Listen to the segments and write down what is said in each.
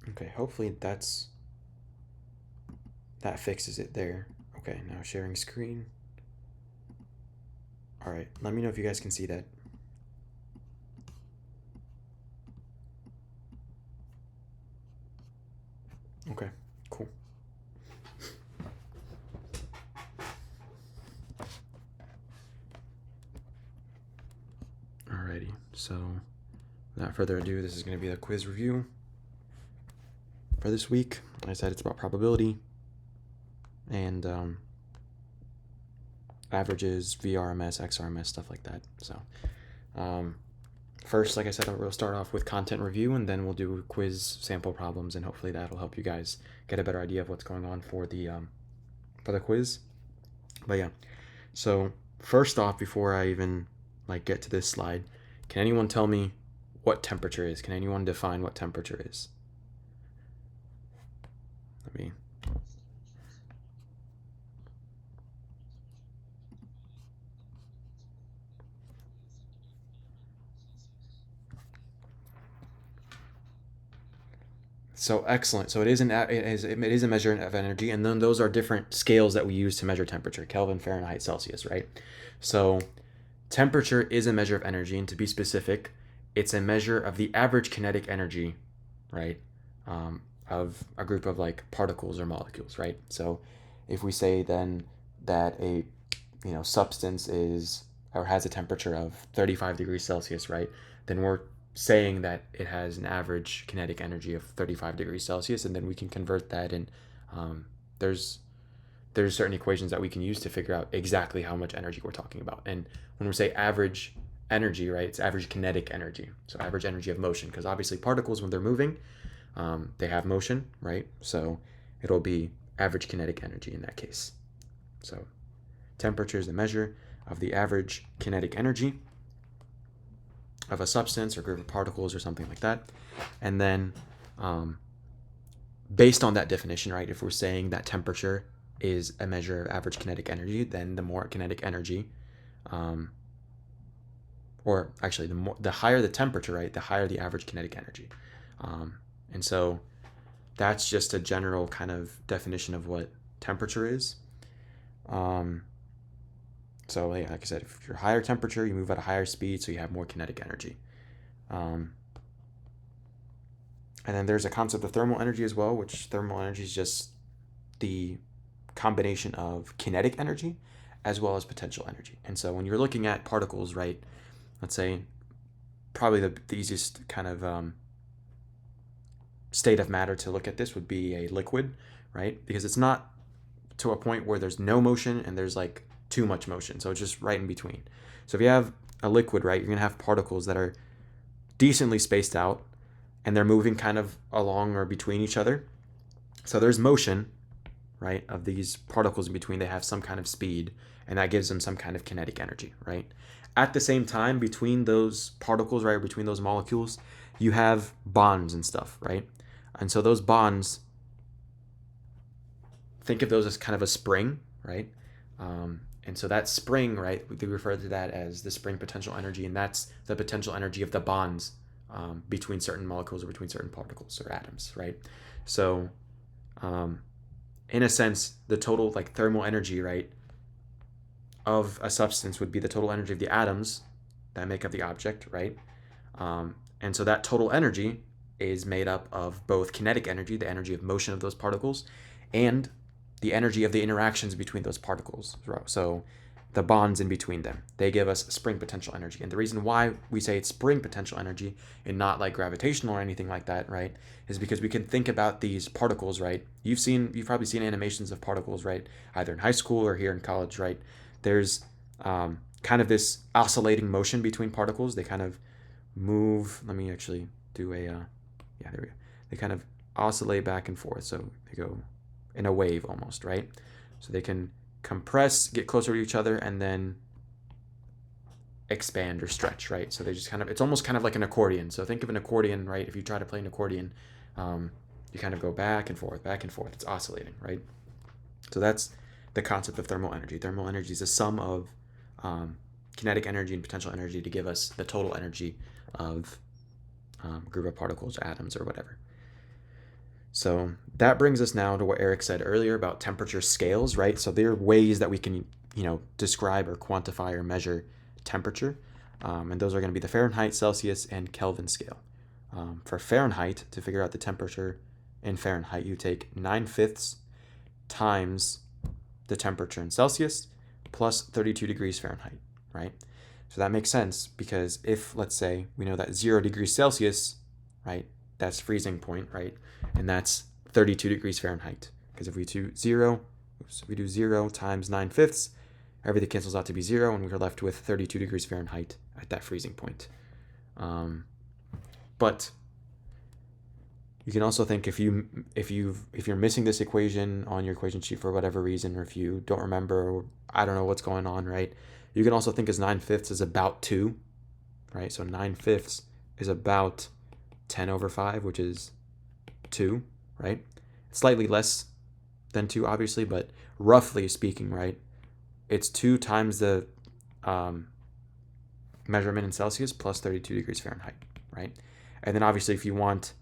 Okay, hopefully that fixes it there. Okay, now sharing screen. All right, let me know if you guys can see that. Okay, cool. Alrighty, so without further ado, this is going to be the quiz review for this week. Like I said, it's about probability and averages, VRMS, XRMS, stuff like that. So first, like I said, we'll start off with content review, and then we'll do quiz sample problems, and hopefully that'll help you guys get a better idea of what's going on for the quiz. But yeah, so first off, before I even get to this slide, can anyone tell me what temperature is? Can anyone define what temperature is? Let me. So excellent. So it is a measure of energy, and then those are different scales that we use to measure temperature: Kelvin, Fahrenheit, Celsius, right? So temperature is a measure of energy, and to be specific, it's a measure of the average kinetic energy, right, of a group of particles or molecules, right? So if we say then that a substance is or has a temperature of 35 degrees Celsius, right, then we're saying that it has an average kinetic energy of 35 degrees Celsius, and then we can convert that, and there's certain equations that we can use to figure out exactly how much energy we're talking about. And when we say average energy, right, it's average kinetic energy, so average energy of motion, because obviously particles, when they're moving, they have motion, right? So it'll be average kinetic energy in that case. So temperature is the measure of the average kinetic energy of a substance or group of particles or something like that. And then based on that definition, right, if we're saying that temperature is a measure of average kinetic energy, then the more kinetic energy, or actually the higher the temperature, right, the higher the average kinetic energy. And so that's just a general kind of definition of what temperature is. So yeah, like I said, if you're higher temperature, you move at a higher speed, so you have more kinetic energy. And then there's a concept of thermal energy as well, which thermal energy is just the combination of kinetic energy as well as potential energy. And so when you're looking at particles, right, let's say probably the easiest kind of state of matter to look at this would be a liquid, right? Because it's not to a point where there's no motion and there's too much motion. So it's just right in between. So if you have a liquid, right, you're going to have particles that are decently spaced out and they're moving kind of along or between each other. So there's motion, right, of these particles in between. They have some kind of speed, and that gives them some kind of kinetic energy, right? At the same time, between those particles, right, between those molecules, you have bonds and stuff, right? And so those bonds, think of those as kind of a spring, right? And so that spring, right, we refer to that as the spring potential energy, and that's the potential energy of the bonds between certain molecules or between certain particles or atoms, right? So, in a sense, the total thermal energy, right, of a substance would be the total energy of the atoms that make up the object, right? And so that total energy is made up of both kinetic energy, the energy of motion of those particles, and the energy of the interactions between those particles. So the bonds in between them, they give us spring potential energy. And the reason why we say it's spring potential energy and not gravitational or anything like that, right, is because we can think about these particles, right? You've probably seen animations of particles, right, either in high school or here in college, right? There's kind of this oscillating motion between particles. They kind of move. Let me actually do a yeah, there we go. They kind of oscillate back and forth, so they go in a wave almost, right? So they can compress, get closer to each other, and then expand or stretch, right? So they just kind of, it's almost kind of like an accordion. So think of an accordion, right? If you try to play an accordion, you kind of go back and forth, back and forth. It's oscillating, right? So that's the concept of thermal energy. Thermal energy is a sum of kinetic energy and potential energy to give us the total energy of a group of particles, atoms, or whatever. So that brings us now to what Eric said earlier about temperature scales, right? So there are ways that we can, describe or quantify or measure temperature. And those are going to be the Fahrenheit, Celsius, and Kelvin scale. For Fahrenheit, to figure out the temperature in Fahrenheit, you take 9/5 times the temperature in Celsius plus 32 degrees Fahrenheit, right? So that makes sense because if, let's say, we know that 0 degrees Celsius, right, that's freezing point, right? And that's 32 degrees Fahrenheit. Because if we do 0 times 9/5, everything cancels out to be 0, and we're left with 32 degrees Fahrenheit at that freezing point. But you can also think if you're missing this equation on your equation sheet for whatever reason, or if you don't remember, or I don't know what's going on, right? You can also think as 9/5 is about 2, right? So 9/5 is about 10/5, which is 2, right? Slightly less than 2, obviously, but roughly speaking, right? It's 2 times the measurement in Celsius plus 32 degrees Fahrenheit, right? And then obviously if you want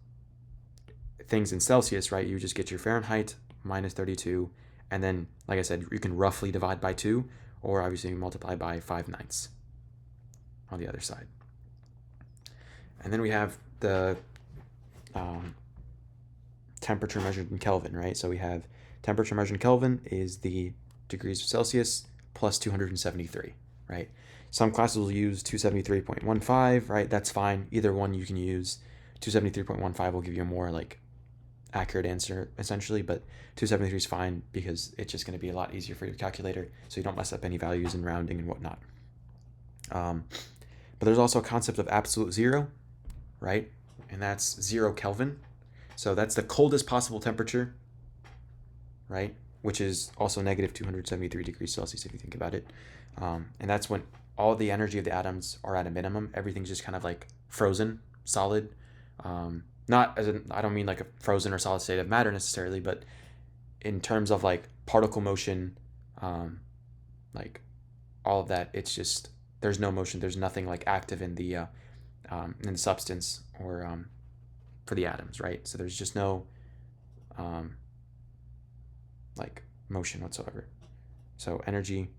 things in Celsius, right, you just get your Fahrenheit minus 32, and then, like I said, you can roughly divide by 2, or obviously multiply by 5/9 on the other side. And then we have the temperature measured in Kelvin, right? So we have temperature measured in Kelvin is the degrees Celsius plus 273, right? Some classes will use 273.15, right? That's fine. Either one you can use. 273.15 will give you a more accurate answer essentially, but 273 is fine because it's just going to be a lot easier for your calculator, so you don't mess up any values in rounding and whatnot. But there's also a concept of absolute zero, right? And that's 0 Kelvin. So that's the coldest possible temperature, right? Which is also negative 273 degrees Celsius if you think about it. And that's when all the energy of the atoms are at a minimum. Everything's just kind of like frozen, solid. Not as in, I don't mean like a frozen or solid state of matter necessarily, but in terms of like particle motion, like all of that, it's just there's no motion. There's nothing like active in the substance or for the atoms, right? So there's just no like motion whatsoever. So energy,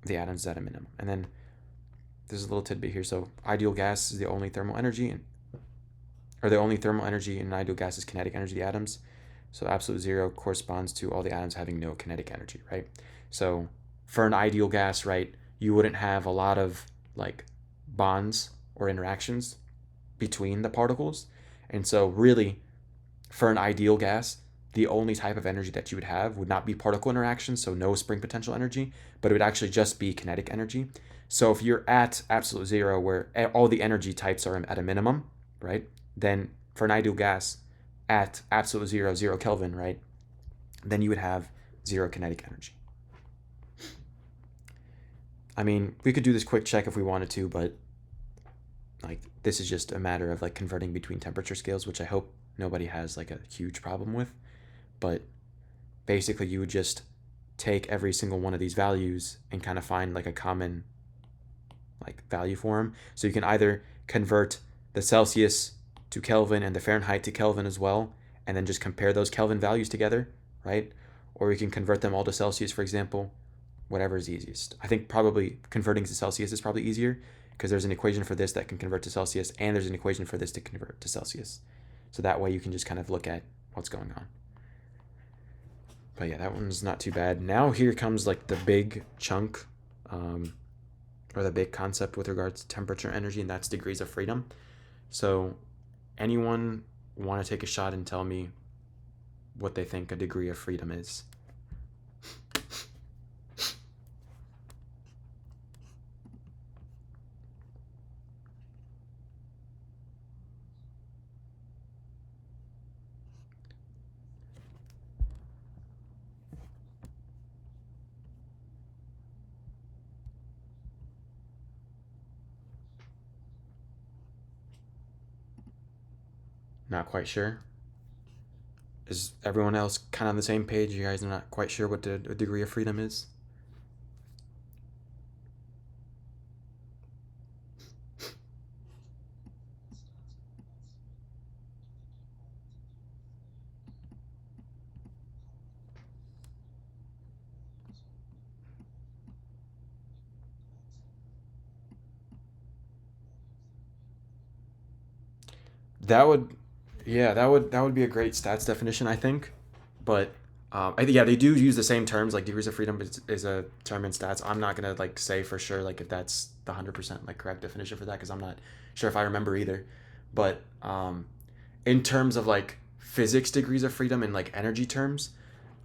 the atoms is at a minimum. And then there's a little tidbit here. So ideal gas is the only thermal energy, or the only thermal energy in an ideal gas is kinetic energy of the atoms. So absolute zero corresponds to all the atoms having no kinetic energy, right? So for an ideal gas, right, you wouldn't have a lot of like bonds or interactions between the particles. And so really, for an ideal gas, the only type of energy that you would have would not be particle interaction, so no spring potential energy, but it would actually just be kinetic energy. So if you're at absolute zero, where all the energy types are at a minimum, right, then for an ideal gas at absolute zero, 0 Kelvin, right, then you would have 0 kinetic energy. I mean, we could do this quick check if we wanted to, but like this is just a matter of like converting between temperature scales, which I hope nobody has like a huge problem with. But basically you would just take every single one of these values and kind of find like a common like value for them. So you can either convert the Celsius to Kelvin and the Fahrenheit to Kelvin as well, and then just compare those Kelvin values together, right? Or you can convert them all to Celsius, for example, whatever is easiest. I think probably converting to Celsius is probably easier because there's an equation for this that can convert to Celsius, and there's an equation for this to convert to Celsius. So that way you can just kind of look at what's going on. But yeah, that one's not too bad. Now here comes like the big chunk, or the big concept with regards to temperature and energy, and that's degrees of freedom. So anyone want to take a shot and tell me what they think a degree of freedom is? Not quite sure. Is everyone else kind of on the same page? You guys are not quite sure what the degree of freedom is? That would, yeah, that would be a great stats definition, I think. But I think, yeah, they do use the same terms. Like degrees of freedom is a term in stats. I'm not gonna like say for sure like if that's the 100% like correct definition for that because I'm not sure if I remember either. But in terms of like physics degrees of freedom and like energy terms,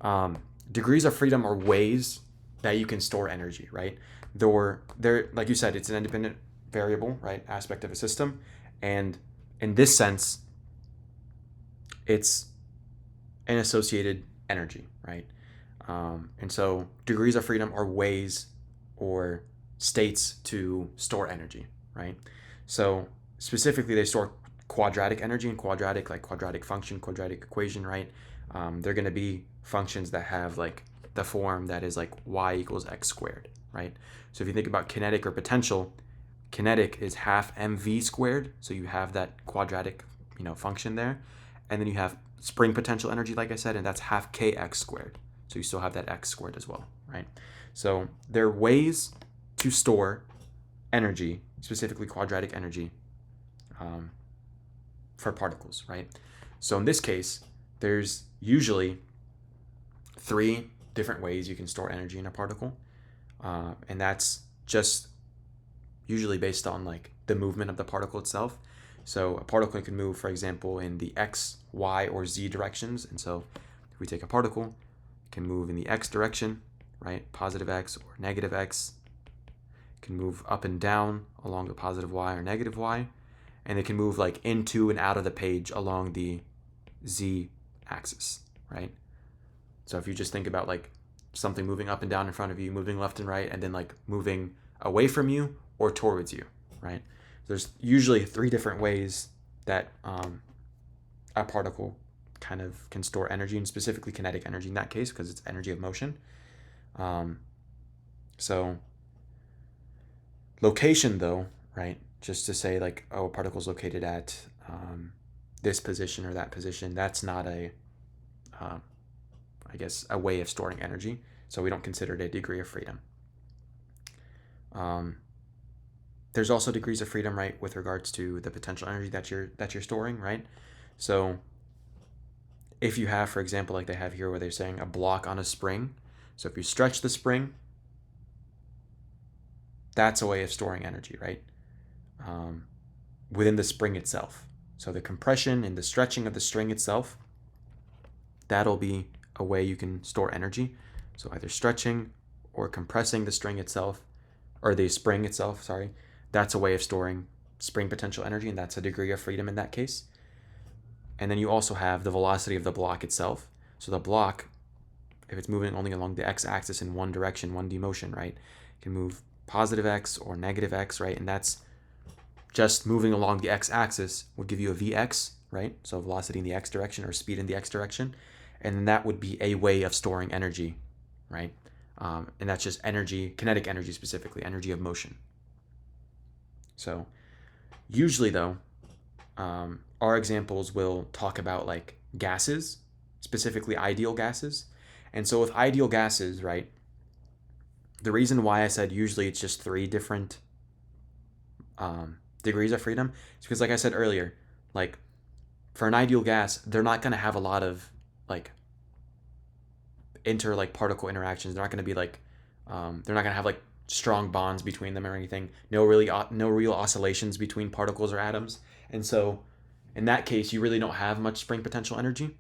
um, degrees of freedom are ways that you can store energy, right? They're like you said, it's an independent variable, right? Aspect of a system, and in this sense, it's an associated energy, right? And so degrees of freedom are ways or states to store energy, right? So specifically, they store quadratic energy and quadratic, like quadratic function, quadratic equation, right? They're going to be functions that have like the form that is like y equals x squared, right? So if you think about kinetic or potential, kinetic is half mv squared. So you have that quadratic, function there, and then you have spring potential energy, like I said, and that's half kx squared. So you still have that x squared as well, right? So there are ways to store energy, specifically quadratic energy, um, for particles, right? So in this case, there's usually three different ways you can store energy in a particle, and that's just usually based on like the movement of the particle itself. So a particle can move, for example, in the x, y, or z directions. And so if we take a particle, it can move in the x direction, right? Positive x or negative x. It can move up and down along the positive y or negative y. And it can move like into and out of the page along the z axis, right? So if you just think about like something moving up and down in front of you, moving left and right, and then like moving away from you or towards you, right? There's usually three different ways that a particle kind of can store energy, and specifically kinetic energy in that case because it's energy of motion. Um, so location, though, right? Just to say like, oh, a particle is located at this position or that position, that's not uh, I guess, a way of storing energy. So we don't consider it a degree of freedom. Um, there's also degrees of freedom, right, with regards to the potential energy that you're storing, right? So if you have, for example, like they have here where they're saying a block on a spring. So if you stretch the spring, that's a way of storing energy, right? Within the spring itself. So the compression and the stretching of the string itself, that'll be a way you can store energy. So either stretching or compressing the string itself, or the spring itself, sorry, that's a way of storing spring potential energy, and that's a degree of freedom in that case. And then you also have the velocity of the block itself. So the block, if it's moving only along the x-axis in one direction, 1D motion, right, it can move positive x or negative x, right? And that's just moving along the x-axis would give you a vx, right? So velocity in the x direction or speed in the x direction. And then that would be a way of storing energy, right? And that's just energy, kinetic energy specifically, energy of motion. So usually, though, our examples will talk about like gases, specifically ideal gases. And so with ideal gases, right, the reason why I said usually it's just three different degrees of freedom is because, like I said earlier, like for an ideal gas, they're not going to have a lot of like particle interactions. They're not going to be like they're not going to have like strong bonds between them or anything. No real oscillations between particles or atoms. And so in that case, you really don't have much spring potential energy.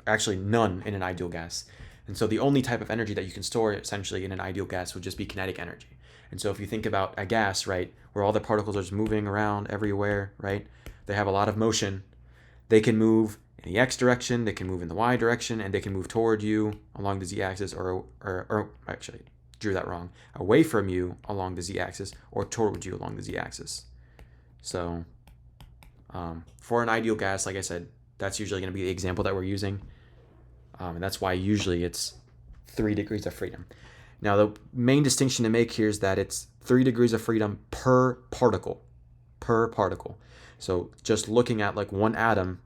Actually, none in an ideal gas. And so the only type of energy that you can store essentially in an ideal gas would just be kinetic energy. And so if you think about a gas, right, where all the particles are just moving around everywhere, right, they have a lot of motion. They can move in the x direction, they can move in the y direction, and they can move toward you along the z-axis, or actually, drew that wrong, away from you along the z-axis, or toward you along the z-axis. So for an ideal gas, like I said, that's usually going to be the example that we're using. And that's why usually it's 3 degrees of freedom. Now, the main distinction to make here is that it's 3 degrees of freedom per particle. Per particle. So just looking at like one atom,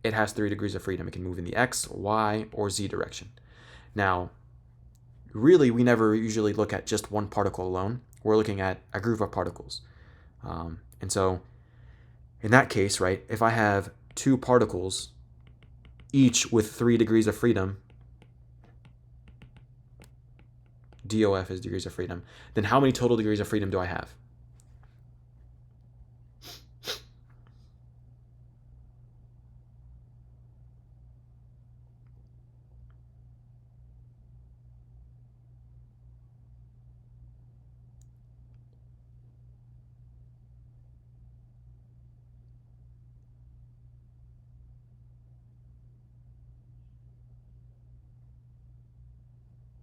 it has 3 degrees of freedom. It can move in the x, y, or z direction. Now, really, we never usually look at just one particle alone. We're looking at a group of particles. And so in that case, right, if I have two particles, each with 3 degrees of freedom, DOF is degrees of freedom, then how many total degrees of freedom do I have?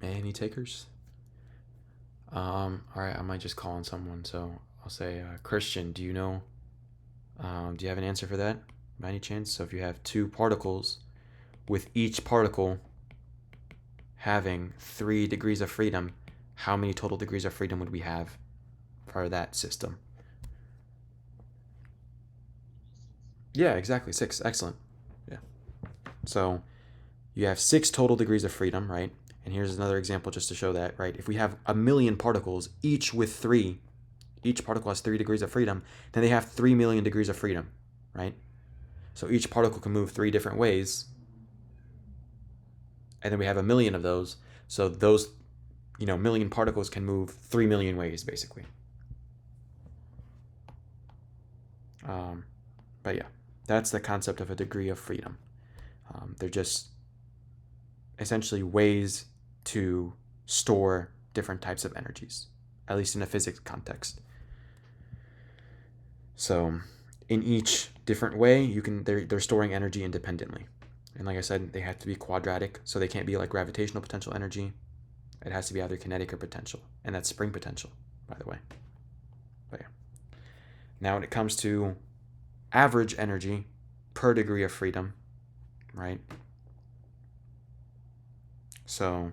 Any takers? All right, I might just call on someone. So I'll say, Christian, do you know? Do you have an answer for that by any chance? So if you have two particles, with each particle having 3 degrees of freedom, how many total degrees of freedom would we have for that system? Yeah, exactly, 6. Excellent. Yeah. So you have 6 total degrees of freedom, right? And here's another example just to show that, right? If we have a million particles, each with 3, each particle has 3 degrees of freedom, then they have 3 million degrees of freedom, right? So each particle can move 3 different ways, and then we have a million of those. So those, million particles can move 3 million ways, basically. But yeah, that's the concept of a degree of freedom. They're just essentially ways to store different types of energies, at least in a physics context. So in each different way, they're storing energy independently. And like I said, they have to be quadratic, so they can't be like gravitational potential energy. It has to be either kinetic or potential, and that's spring potential, by the way. But yeah. Now when it comes to average energy per degree of freedom, right? So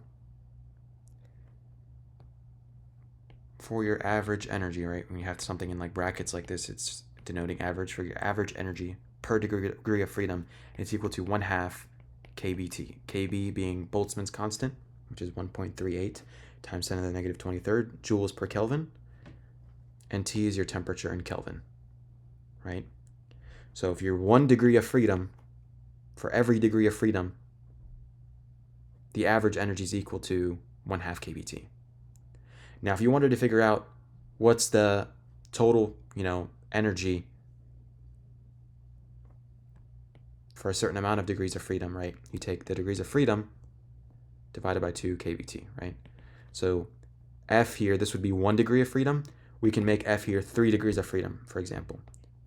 for your average energy, right, when you have something in like brackets like this, it's denoting average. For your average energy per degree of freedom, it's equal to 1/2 kBt. Kb being Boltzmann's constant, which is 1.38 times 10 to the negative 23rd joules per Kelvin, and T is your temperature in Kelvin, right? So if you're 1 degree of freedom, for every degree of freedom, the average energy is equal to 1/2 kBt. Now, if you wanted to figure out what's the total, energy for a certain amount of degrees of freedom, right? You take the degrees of freedom divided by 2 kBt, right? So F here, this would be 1 degree of freedom. We can make F here 3 degrees of freedom, for example.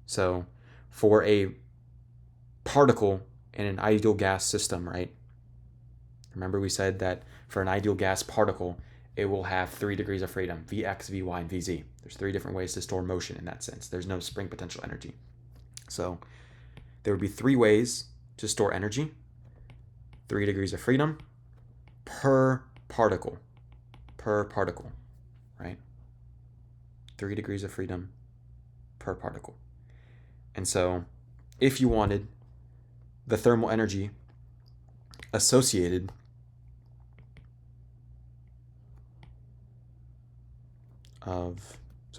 So for a particle in an ideal gas system, right? Remember we said that for an ideal gas particle, it will have 3 degrees of freedom, Vx, Vy, and Vz. There's 3 different ways to store motion in that sense. There's no spring potential energy. So there would be 3 ways to store energy. 3 degrees of freedom per particle, right? 3 degrees of freedom per particle. And so if you wanted the thermal energy associated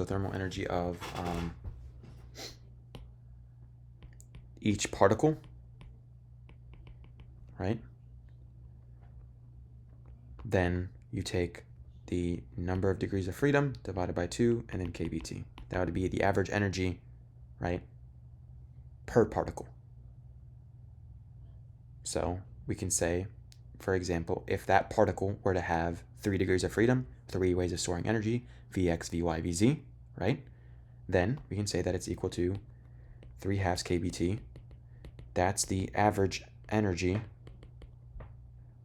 thermal energy of each particle, right? Then you take the number of degrees of freedom divided by 2 and then kBt. That would be the average energy, right, per particle. So we can say, for example, if that particle were to have 3 degrees of freedom, 3 ways of storing energy, Vx, Vy, Vz, right? Then we can say that it's equal to 3/2 kBt. That's the average energy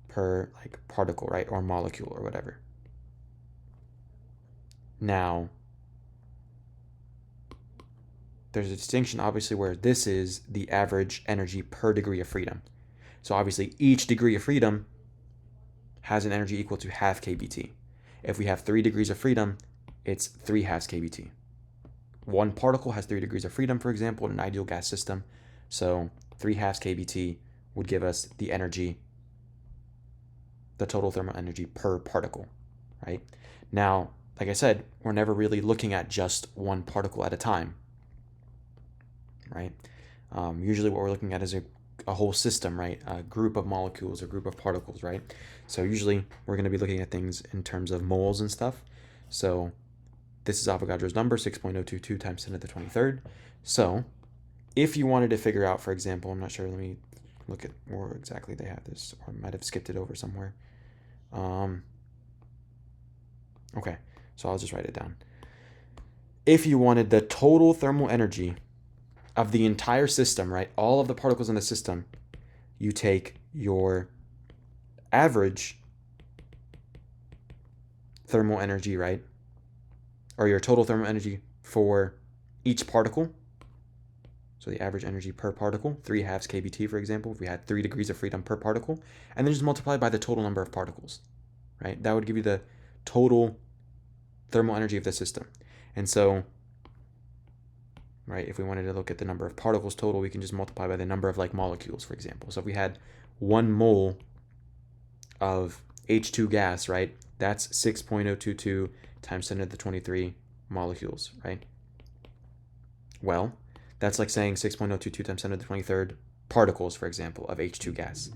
per particle, right? Or molecule or whatever. Now, there's a distinction obviously where this is the average energy per degree of freedom. So obviously each degree of freedom has an energy equal to 1/2 kBt. If we have 3 degrees of freedom, it's 3/2 kBt. One particle has 3 degrees of freedom, for example, in an ideal gas system. So 3/2 kBt would give us the energy, the total thermal energy per particle, right? Now, like I said, we're never really looking at just one particle at a time, right? Usually what we're looking at is a whole system, right? A group of molecules or group of particles, right? So usually we're going to be looking at things in terms of moles and stuff. So this is Avogadro's number, 6.022 times 10 to the 23rd. So if you wanted to figure out, for example, I'm not sure, let me look at where exactly they have this, or I might have skipped it over somewhere. Okay, so I'll just write it down. If you wanted the total thermal energy of the entire system, right, all of the particles in the system, you take your average thermal energy, right, or your total thermal energy for each particle. So the average energy per particle, 3/2 kBT, for example, if we had 3 degrees of freedom per particle, and then just multiply by the total number of particles, right? That would give you the total thermal energy of the system. And so, right, if we wanted to look at the number of particles total, we can just multiply by the number of like molecules, for example. So if we had 1 mole of H2 gas, right, that's 6.022 times 10 to the 23 molecules, right? Well, that's like saying 6.022 times 10 to the 23rd particles, for example, of H2 gas.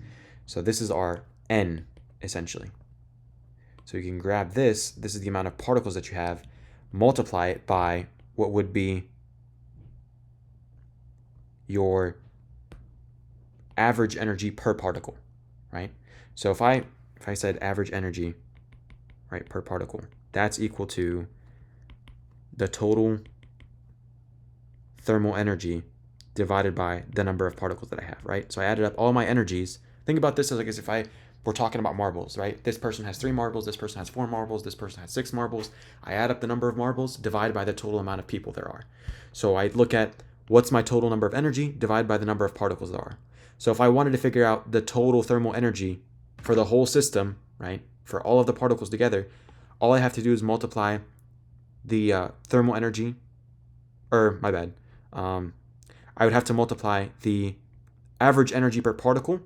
So this is our N, essentially. So you can grab this. This is the amount of particles that you have. Multiply it by what would be your average energy per particle, right? So if I said average energy, right, per particle, that's equal to the total thermal energy divided by the number of particles that I have, right? So I added up all my energies. Think about this as like as if we're talking about marbles, right? This person has 3 marbles, this person has 4 marbles, this person has 6 marbles. I add up the number of marbles divided by the total amount of people there are. So I look at what's my total number of energy divided by the number of particles there are. So if I wanted to figure out the total thermal energy for the whole system, right, for all of the particles together, all I have to do is multiply the thermal energy, or my bad, I would have to multiply the average energy per particle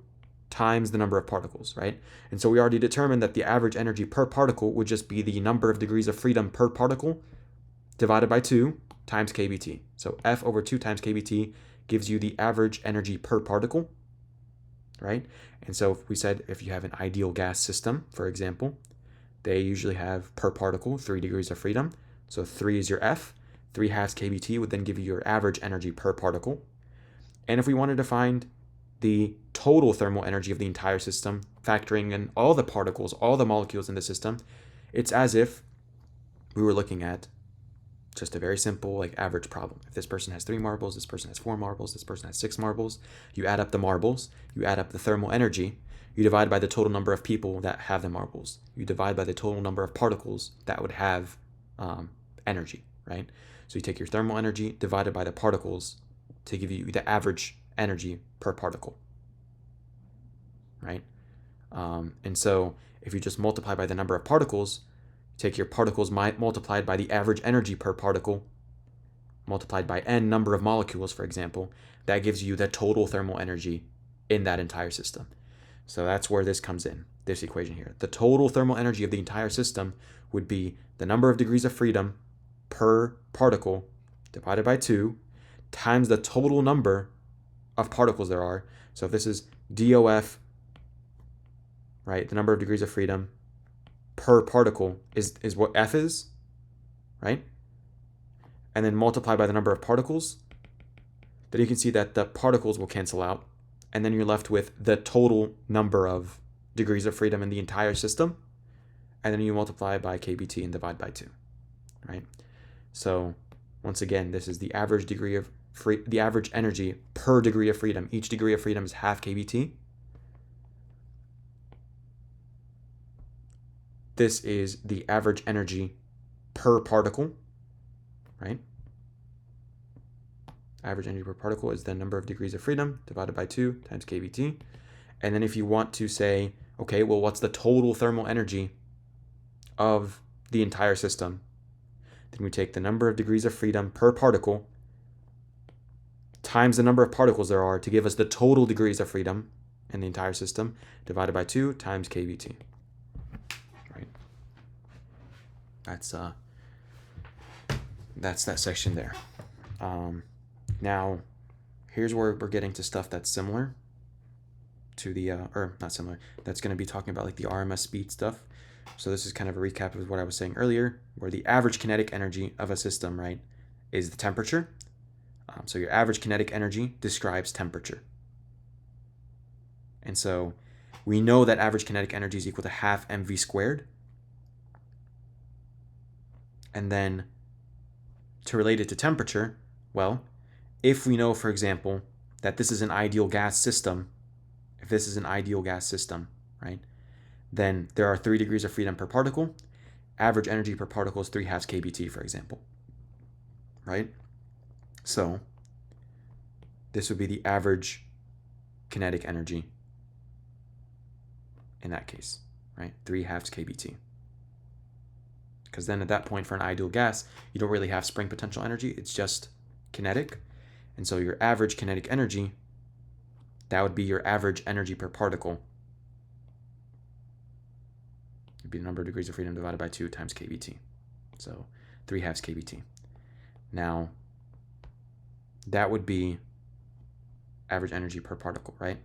times the number of particles, right? And so we already determined that the average energy per particle would just be the number of degrees of freedom per particle divided by 2 times kBT. So F over 2 times kBT gives you the average energy per particle, right? And so if we said if you have an ideal gas system, for example, they usually have per particle 3 degrees of freedom. So 3 is your F. 3/2 kBT would then give you your average energy per particle. And if we wanted to find the total thermal energy of the entire system, factoring in all the particles, all the molecules in the system, it's as if we were looking at just a very simple like average problem. If this person has 3 marbles, this person has 4 marbles, this person has 6 marbles, you add up the marbles, you add up the thermal energy, you divide by the total number of people that have the marbles, you divide by the total number of particles that would have energy, right? So you take your thermal energy divided by the particles to give you the average energy per particle, right? And so if you just multiply by the number of particles, take your particles multiplied by the average energy per particle, multiplied by n number of molecules, for example, that gives you the total thermal energy in that entire system. So that's where this comes in, this equation here. The total thermal energy of the entire system would be the number of degrees of freedom per particle divided by 2 times the total number of particles there are. So if this is DOF, right, the number of degrees of freedom per particle is what F is, right? And then multiply by the number of particles, then you can see that the particles will cancel out, and then you're left with the total number of degrees of freedom in the entire system, and then you multiply by kBT and divide by 2, right? So once again, this is the average the average energy per degree of freedom. Each degree of freedom is 1/2 kBT. This is the average energy per particle, right? Average energy per particle is the number of degrees of freedom divided by 2 times kBT. And then if you want to say, okay, well, what's the total thermal energy of the entire system? Then we take the number of degrees of freedom per particle times the number of particles there are to give us the total degrees of freedom in the entire system divided by 2 times kBT. Right? That's that section there. Now, here's where we're getting to stuff that's similar to the, or not similar, that's going to be talking about like the RMS speed stuff. So this is kind of a recap of what I was saying earlier, where the average kinetic energy of a system, right, is the temperature. So your average kinetic energy describes temperature. And so we know that average kinetic energy is equal to half mv squared. And then to relate it to temperature, well, if we know, for example, that this is an ideal gas system, if this is an ideal gas system, right, then there are 3 degrees of freedom per particle. Average energy per particle is 3/2 kBt, for example, right? So this would be the average kinetic energy in that case, right? 3/2 kBt. Because then at that point, for an ideal gas, you don't really have spring potential energy. It's just kinetic. And so your average kinetic energy, that would be your average energy per particle. It'd be the number of degrees of freedom divided by 2 times kBt. So 3/2 kBt. Now, that would be average energy per particle, right?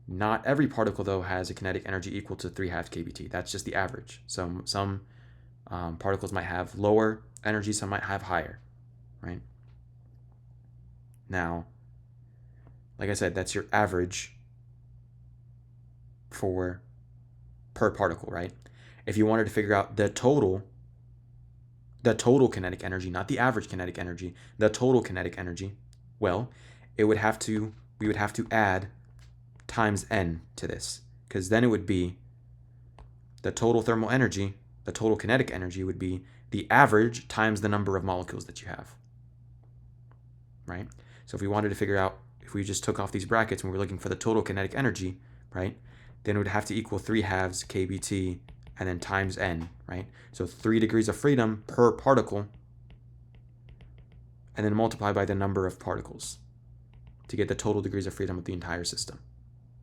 Not every particle, though, has a kinetic energy equal to 3/2 kBt. That's just the average. Some particles might have lower energy, some might have higher, right? Now, like I said, that's your average per particle, right? If you wanted to figure out the total kinetic energy, not the average kinetic energy, the total kinetic energy, well, we would have to add times n to this, because then it would be the total thermal energy, the total kinetic energy would be the average times the number of molecules that you have, right? So if we wanted to figure out, if we just took off these brackets and we were looking for the total kinetic energy, right, then it would have to equal 3/2 kBt and then times n, right? So 3 degrees of freedom per particle, and then multiply by the number of particles to get the total degrees of freedom of the entire system.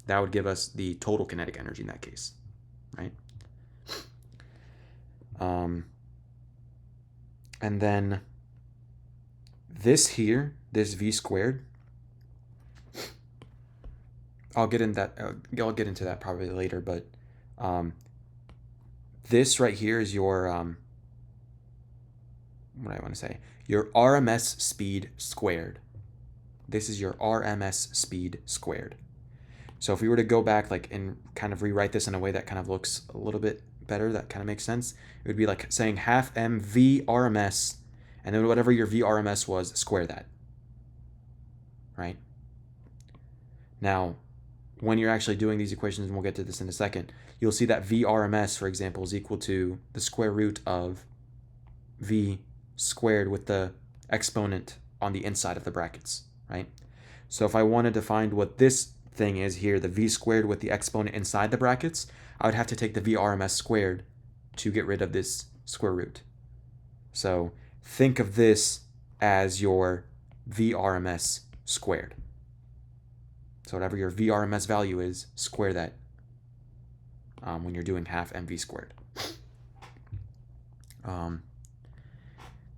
That would give us the total kinetic energy in that case, right? And then this here, this v squared, I'll get into that probably later, but this right here is your what I want to say, your RMS speed squared. This is your RMS speed squared. So if we were to go back like and kind of rewrite this in a way that kind of looks a little bit better, that kind of makes sense, it would be like saying half mv RMS, and then whatever your VRMS was, square that, right? Now, when you're actually doing these equations, and we'll get to this in a second, you'll see that VRMS, for example, is equal to the square root of v squared with the exponent on the inside of the brackets, right? So if I wanted to find what this thing is here, the v squared with the exponent inside the brackets, I would have to take the VRMS squared to get rid of this square root. So think of this as your VRMS squared. So whatever your VRMS value is, square that when you're doing half mv squared.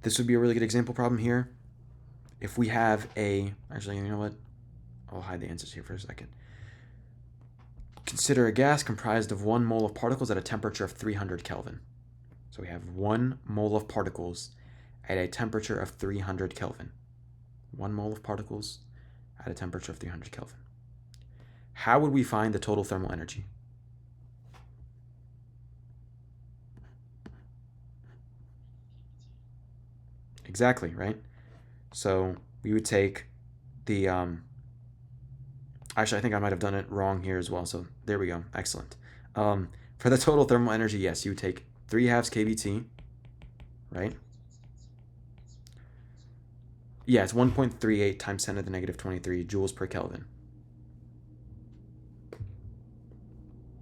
This would be a really good example problem here. If we have actually, you know what? I'll hide the answers here for a second. Consider a gas comprised of 1 mole of particles at a temperature of 300 Kelvin. So we have 1 mole of particles at a temperature of 300 Kelvin. 1 mole of particles at a temperature of 300 Kelvin. How would we find the total thermal energy? Exactly, right? So we would take the, actually I think I might have done it wrong here as well, so there we go, excellent. For the total thermal energy, yes, you would take 3/2 kBt, right? Yeah, it's 1.38 times 10 to the negative 23 joules per Kelvin.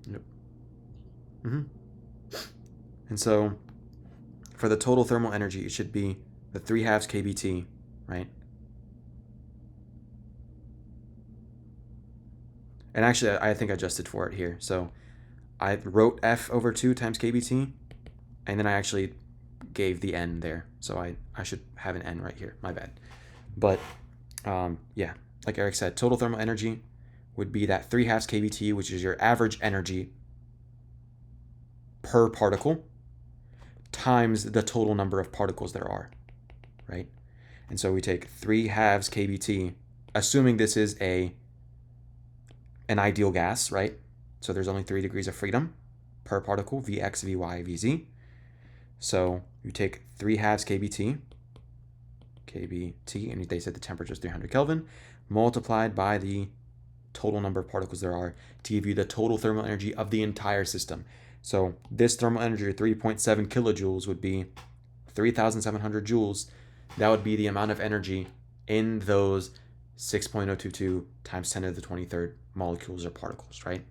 Nope. And so for the total thermal energy, it should be the 3/2 kBt, right? And actually, I think I adjusted for it here. So I wrote F over 2 times kBt, and then I actually gave the n there. So I should have an n right here. My bad. But yeah, like Eric said, total thermal energy would be that 3/2 kBt, which is your average energy per particle, times the total number of particles there are, right? And so we take 3/2 kBt, assuming this is an ideal gas, right? So there's only 3 degrees of freedom per particle, Vx, Vy, Vz. So you take 3/2 kBt, and they said the temperature is 300 Kelvin, multiplied by the total number of particles there are to give you the total thermal energy of the entire system. So this thermal energy, 3.7 kilojoules, would be 3,700 joules. That would be the amount of energy in those 6.022 times 10 to the 23rd molecules or particles, right?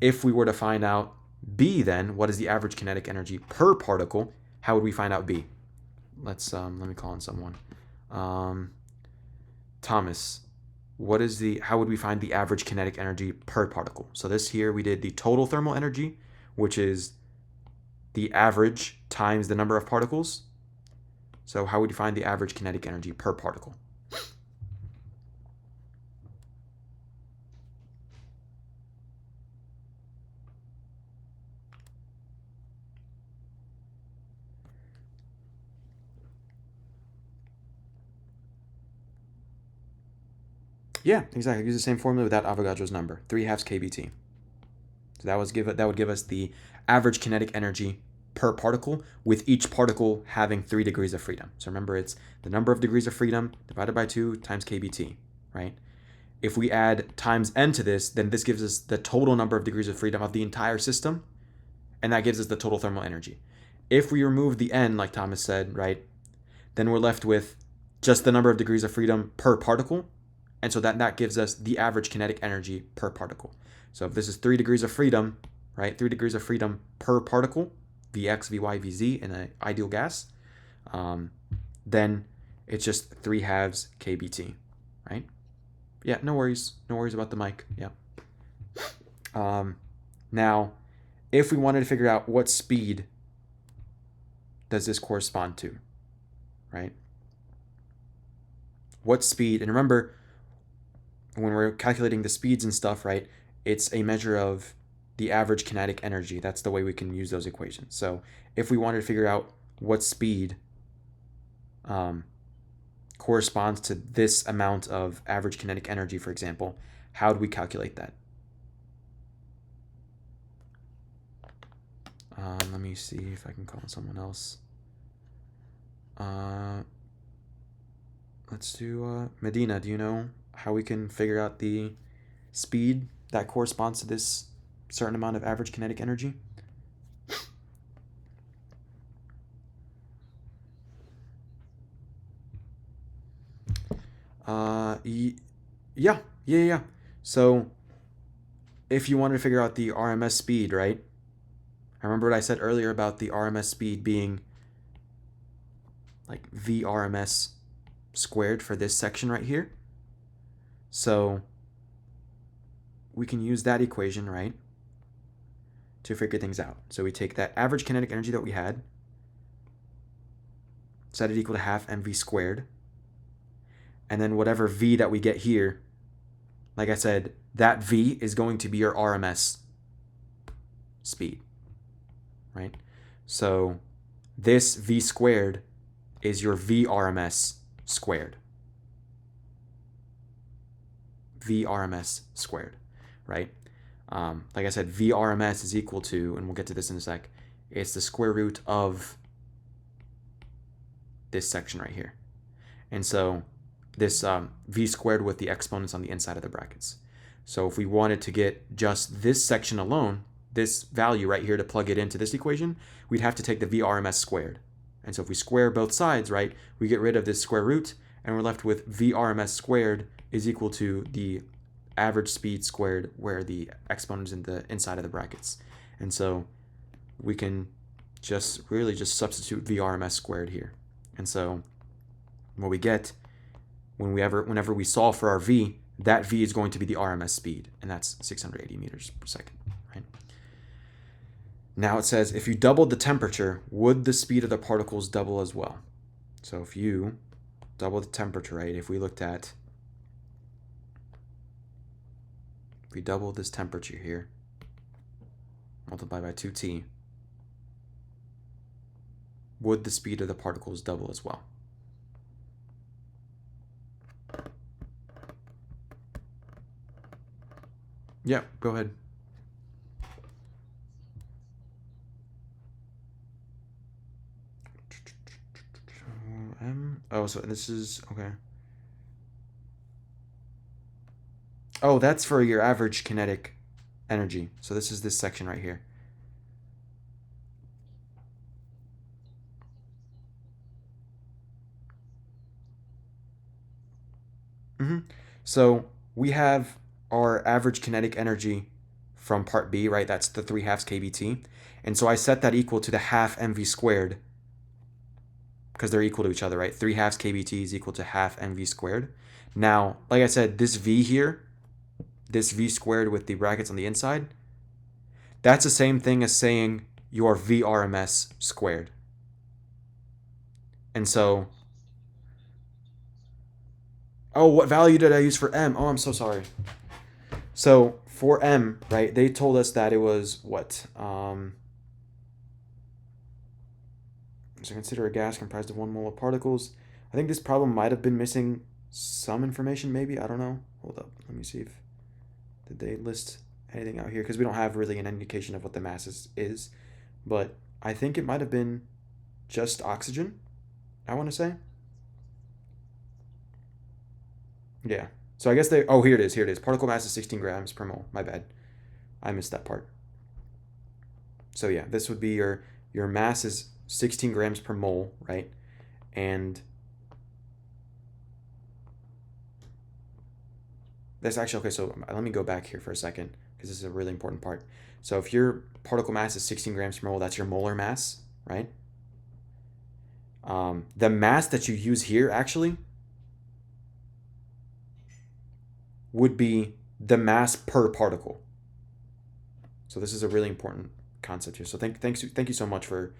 If we were to find out B, then what is the average kinetic energy per particle? How would we find out B? Let me call on someone. Thomas, how would we find the average kinetic energy per particle? So this here, we did the total thermal energy, which is the average times the number of particles. So how would you find the average kinetic energy per particle? Yeah, exactly. Use the same formula without Avogadro's number, 3/2 kBt. So that would give us the average kinetic energy per particle, with each particle having 3 degrees of freedom. So remember, it's the number of degrees of freedom divided by 2 times kBt, right? If we add times n to this, then this gives us the total number of degrees of freedom of the entire system, and that gives us the total thermal energy. If we remove the n, like Thomas said, right, then we're left with just the number of degrees of freedom per particle, and so that gives us the average kinetic energy per particle. So if this is 3 degrees of freedom, right, 3 degrees of freedom per particle, Vx, Vy, Vz in an ideal gas, then it's just 3/2 kBt, right? Yeah, no worries about the mic. Yeah. Now, if we wanted to figure out what speed does this correspond to, right? What speed, and remember, when we're calculating the speeds and stuff, right, it's a measure of the average kinetic energy. That's the way we can use those equations. So if we wanted to figure out what speed corresponds to this amount of average kinetic energy, for example, how do we calculate that? Let me see if I can call someone else. Let's do Medina. Do you know how we can figure out the speed that corresponds to this certain amount of average kinetic energy? Yeah. So if you wanted to figure out the RMS speed, right? I remember what I said earlier about the RMS speed being like VRMS squared for this section right here. So we can use that equation, right, to figure things out. So we take that average kinetic energy that we had, set it equal to half mv squared, and then whatever v that we get here, like I said, that v is going to be your RMS speed, right? So this v squared is your VRMS squared. VRMS squared, right? Like I said, VRMS is equal to, and we'll get to this in a sec, it's the square root of this section right here. And so this v squared with the exponents on the inside of the brackets. So if we wanted to get just this section alone, this value right here to plug it into this equation, we'd have to take the VRMS squared. And so if we square both sides, right, we get rid of this square root, and we're left with VRMS squared is equal to the average speed squared, where the exponent is in the inside of the brackets. And so we can just substitute VRMS squared here. And so what we get whenever we solve for our v, that v is going to be the RMS speed, and that's 680 meters per second, right? Now it says, if you doubled the temperature, would the speed of the particles double as well? So if you double the temperature, right? If we double this temperature here, multiply by 2t, would the speed of the particles double as well? Yeah, go ahead. Oh, so this is, okay. Oh, that's for your average kinetic energy. So this is this section right here. So we have our average kinetic energy from part B, right? That's the 3/2 kBt. And so I set that equal to the half mv squared because they're equal to each other, right? 3/2 kBt is equal to half mv squared. Now, like I said, this v here, this v squared with the brackets on the inside, that's the same thing as saying your VRMS squared. And so, oh, what value did I use for m? Oh, I'm so sorry. So for m, right, they told us that it was what? So consider a gas comprised of 1 mole of particles. I think this problem might have been missing some information, maybe. I don't know. Hold up. Let me see if did they list anything out here, because we don't have really an indication of what the mass is. But I think it might have been just oxygen, I want to say. Yeah. So I guess they, oh, here it is. Here it is. Particle mass is 16 grams per mole. My bad. I missed that part. So yeah, this would be your mass is 16 grams per mole, right? And that's actually, okay, so let me go back here for a second because this is a really important part. So if your particle mass is 16 grams per mole, that's your molar mass, right? The mass that you use here actually would be the mass per particle. So this is a really important concept here. So thank you so much for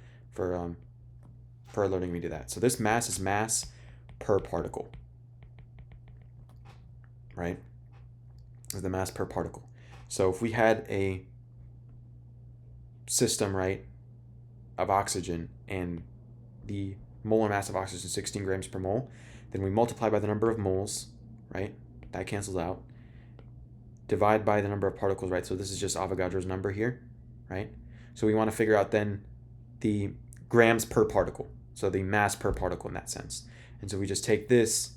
alerting me to that. So this mass is mass per particle, right? Is the mass per particle. So if we had a system, right, of oxygen and the molar mass of oxygen is 16 grams per mole, then we multiply by the number of moles, right? That cancels out. Divide by the number of particles, right? So this is just Avogadro's number here, right? So we want to figure out then the grams per particle. So the mass per particle in that sense. And so we just take this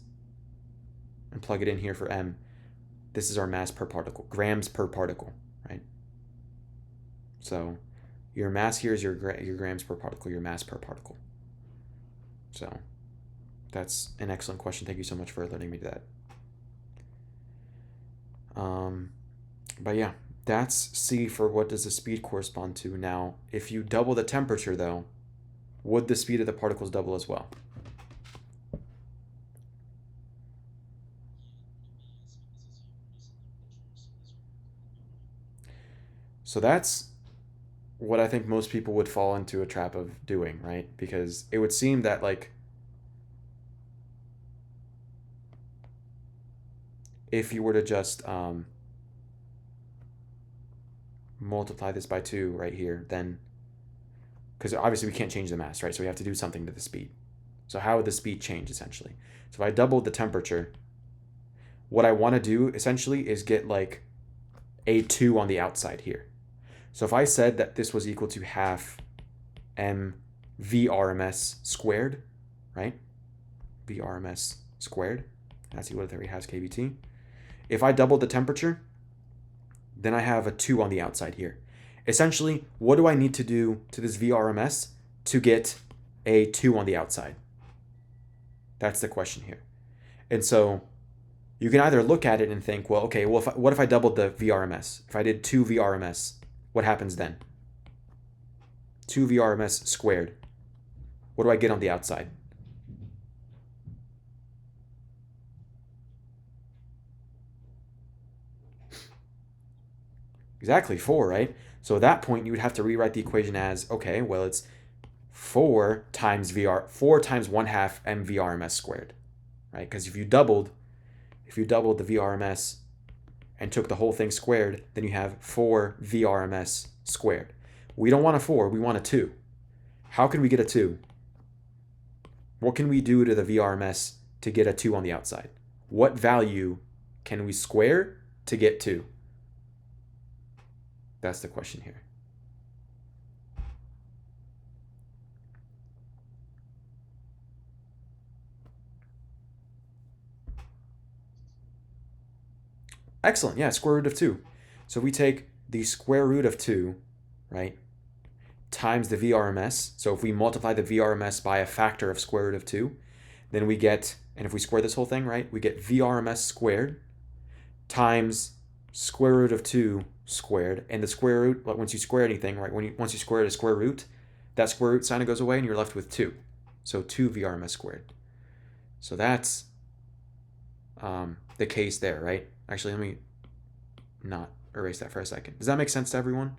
and plug it in here for m. This is our mass per particle, grams per particle, right? So your mass here is your grams per particle, your mass per particle. So that's an excellent question. Thank you so much for alerting me to that. But yeah, that's C for what does the speed correspond to. Now, if you double the temperature, though, would the speed of the particles double as well? So that's what I think most people would fall into a trap of doing, right? Because it would seem that, like, if you were to just multiply this by 2 right here, then, because obviously we can't change the mass, right? So we have to do something to the speed. So how would the speed change, essentially? So if I doubled the temperature, what I want to do, essentially, is get, like, a 2 on the outside here. So if I said that this was equal to half m VRMS squared, right? VRMS squared, that's equal to 3/2 kBt. If I doubled the temperature, then I have a 2 on the outside here. Essentially, what do I need to do to this VRMS to get a 2 on the outside? That's the question here. And so you can either look at it and think, well, okay, well, what if I doubled the VRMS? If I did 2 VRMS, what happens then? 2 VRMS squared. What do I get on the outside? Exactly, 4, right? So at that point, you would have to rewrite the equation as, okay, well, it's 4 times 1 half mvrms squared, right? Because if you doubled the vrms and took the whole thing squared, then you have 4 vrms squared. We don't want a 4, we want a 2. How can we get a 2? What can we do to the vrms to get a 2 on the outside? What value can we square to get 2? That's the question here. Excellent, yeah, square root of 2. So we take the square root of 2, right, times the vrms. So if we multiply the vrms by a factor of square root of 2, then we get, and if we square this whole thing, right, we get vrms squared times square root of 2 squared. And the square root, once you square anything, right, once you square a square root, that square root sign goes away and you're left with 2. So 2 vrms squared. So that's the case there, right? Actually, let me not erase that for a second. Does that make sense to everyone?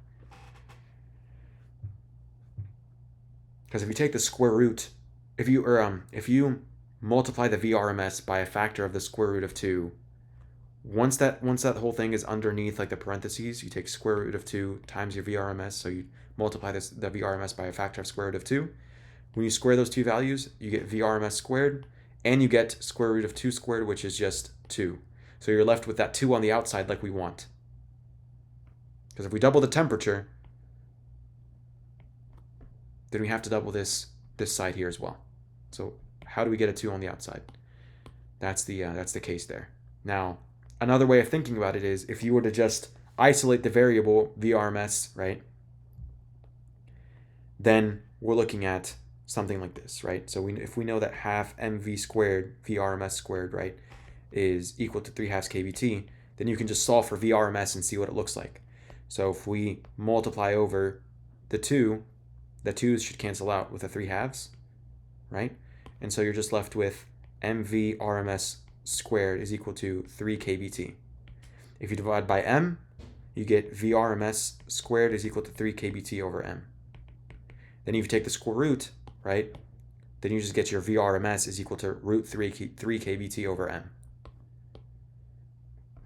Because if you take the square root, if you multiply the vrms by a factor of the square root of 2, once that whole thing is underneath like the parentheses, you take square root of 2 times your vrms, so you multiply the vrms by a factor of square root of 2. When you square those two values, you get vrms squared, and you get square root of 2 squared, which is just 2. So you're left with that 2 on the outside like we want. Because if we double the temperature, then we have to double this side here as well. So how do we get a 2 on the outside? That's the case there. Now, another way of thinking about it is if you were to just isolate the variable vrms, right, then we're looking at something like this, right? So if we know that half mv squared vrms squared, right, is equal to 3/2 kVt, then you can just solve for vrms and see what it looks like. So if we multiply over the 2, the 2's should cancel out with the 3/2, right? And so you're just left with mv rms squared is equal to 3 kVt. If you divide by m, you get vrms squared is equal to 3 kVt over m. Then if you take the square root, right, then you just get your vrms is equal to root 3 kVt over m,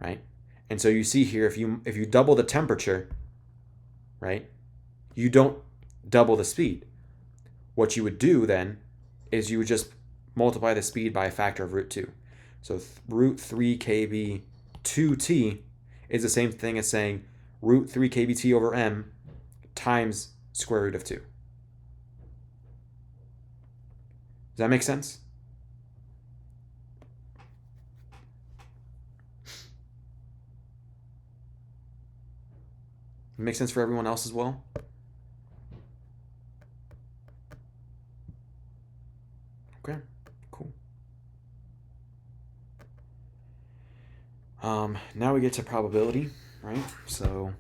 right? And so you see here, if you double the temperature, right, you don't double the speed. What you would do then is you would just multiply the speed by a factor of root 2. So root 3 kV 2t is the same thing as saying root 3 kVt over m times square root of 2. Does that make sense? Make sense for everyone else as well? Okay, cool. Now we get to probability, right? So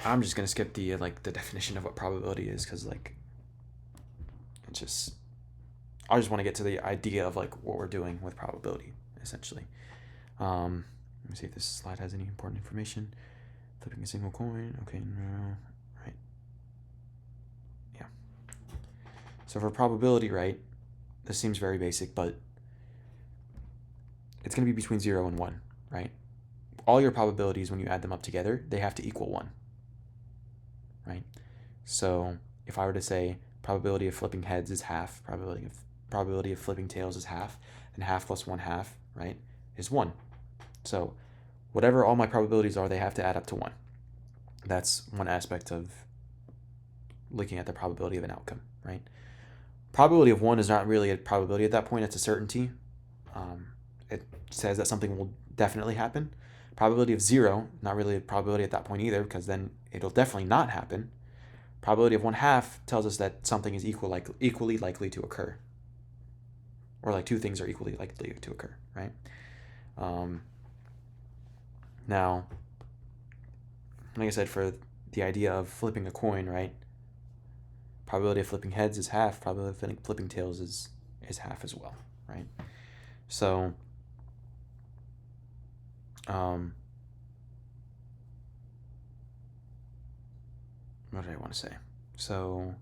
I'm just gonna skip the definition of what probability is, because I just want to get to the idea of what we're doing with probability, essentially. Let me see if this slide has any important information. Flipping a single coin. Okay, no. Right. Yeah. So for probability, right, this seems very basic, but it's going to be between 0 and 1, right? All your probabilities, when you add them up together, they have to equal 1, right? So if I were to say probability of flipping heads is half, probability of flipping tails is half, and half plus 1/2, right, is 1. So whatever all my probabilities are, they have to add up to 1. That's one aspect of looking at the probability of an outcome, right? Probability of 1 is not really a probability at that point, it's a certainty. It says that something will definitely happen. Probability of 0, not really a probability at that point either, because then it'll definitely not happen. Probability of 1/2 tells us that something is equally likely to occur, or two things are equally likely to occur, right? Now, like I said, for the idea of flipping a coin, right, probability of flipping heads is half, probability of flipping tails is half as well, right? So what did I want to say? So,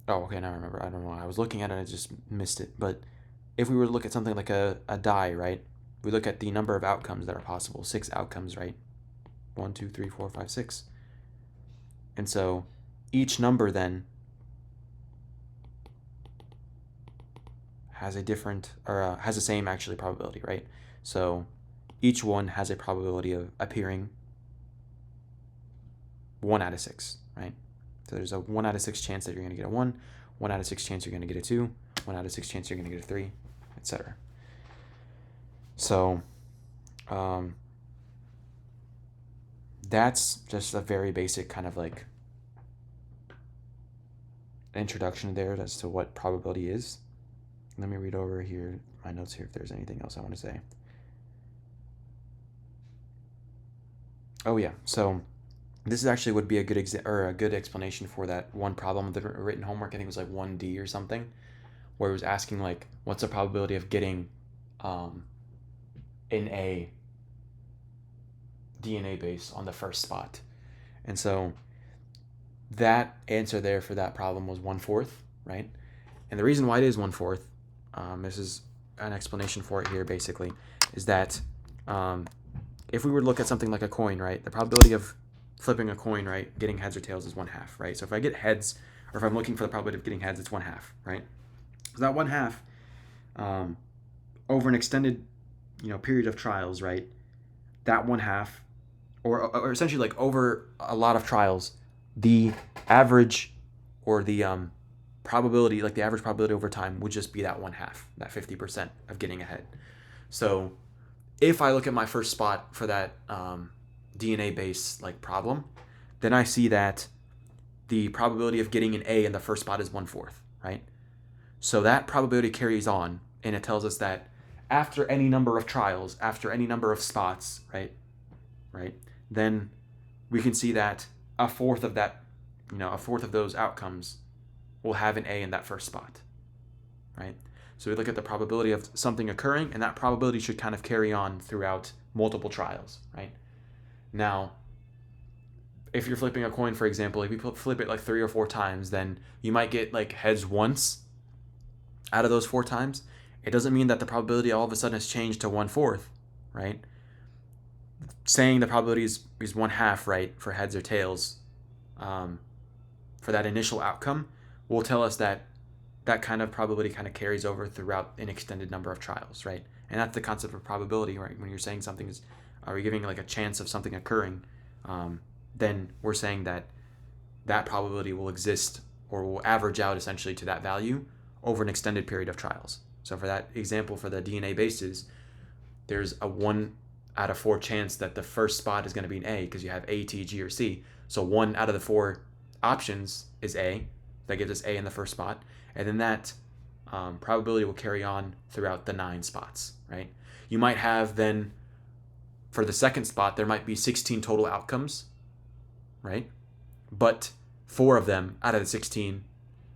oh, okay, now I remember. I don't know. I was looking at it, I just missed it. But if we were to look at something like a die, right? We look at the number of outcomes that are possible. 6 outcomes, right? 1, 2, 3, 4, 5, 6. And so each number then has a different, or has the same actually probability, right? So each one has a probability of appearing 1 out of 6, right? So there's a 1 out of 6 chance that you're going to get a 1, 1 out of 6 chance you're going to get a 2, 1 out of 6 chance you're going to get a 3, etc. So that's just a very basic kind of like introduction there as to what probability is. Let me read over here my notes here if there's anything else I want to say. Oh yeah, so this is actually would be a good a good explanation for that one problem of the written homework. I think it was like 1D or something, where it was asking like, what's the probability of getting an A DNA base on the first spot? And so that answer there for that problem was 1/4, right? And the reason why it is 1/4, this is an explanation for it here basically, is that if we were to look at something like a coin, right, the probability of flipping a coin, right, getting heads or tails is 1/2, right? So if I get heads, or if I'm looking for the probability of getting heads, it's 1/2, right? So that 1/2, over an extended, period of trials, right, that 1/2, or essentially like over a lot of trials, the average, or the probability, like the average probability over time would just be that 1/2, that 50% of getting ahead. So if I look at my first spot for that DNA base like problem, then I see that the probability of getting an A in the first spot is 1/4, right? So that probability carries on, and it tells us that after any number of trials, after any number of spots, right, then we can see that a fourth of that, a fourth of those outcomes will have an A in that first spot, right? So we look at the probability of something occurring, and that probability should kind of carry on throughout multiple trials, right? Now, if you're flipping a coin, for example, if you flip it like 3 or 4 times, then you might get like heads once out of those 4 times. It doesn't mean that the probability all of a sudden has changed to 1/4, right? Saying the probability is 1/2, right, for heads or tails, for that initial outcome, will tell us that that kind of probability kind of carries over throughout an extended number of trials, right? And that's the concept of probability, right? When you're saying something is, are we giving like a chance of something occurring, then we're saying that that probability will exist, or will average out essentially to that value over an extended period of trials. So for that example, for the DNA bases, there's a 1 out of 4 chance that the first spot is going to be an A, because you have A, T, G, or C. So 1 out of the 4 options is A. That gives us A in the first spot. And then that probability will carry on throughout the 9 spots, right? You might have then, for the second spot, there might be 16 total outcomes, right? But 4 of them out of the 16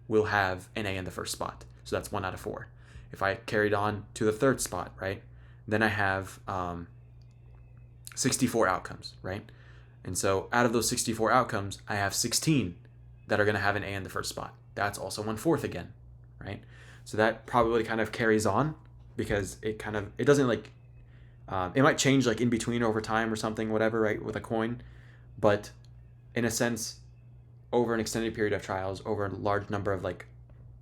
will have an A in the first spot. So that's 1 out of 4. If I carried on to the third spot, right, then I have 64 outcomes, right? And so out of those 64 outcomes, I have 16 that are going to have an A in the first spot. That's also 1/4 again, right? So that probability kind of carries on, because it doesn't like, it might change like in between over time or something, whatever, right, with a coin. But in a sense, over an extended period of trials, over a large number of like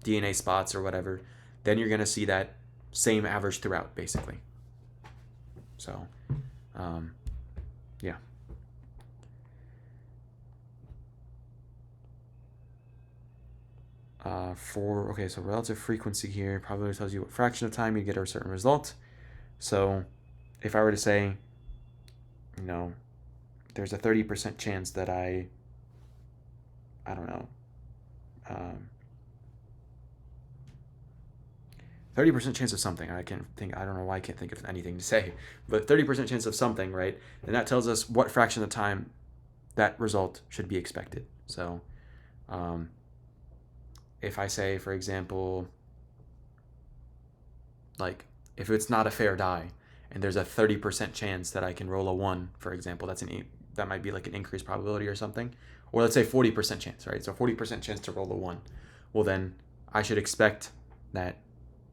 DNA spots or whatever, then you're going to see that same average throughout, basically. So, yeah. So relative frequency here probably tells you what fraction of time you get a certain result. So if I were to say, there's a 30% chance that I don't know, 30% chance of something. I don't know why I can't think of anything to say, but 30% chance of something, right? And that tells us what fraction of the time that result should be expected. So, if I say, for example, like if it's not a fair die, and there's a 30% chance that I can roll a 1, for example, that's that might be like an increased probability or something. Or let's say 40% chance, right? So 40% chance to roll a 1. Well, then I should expect that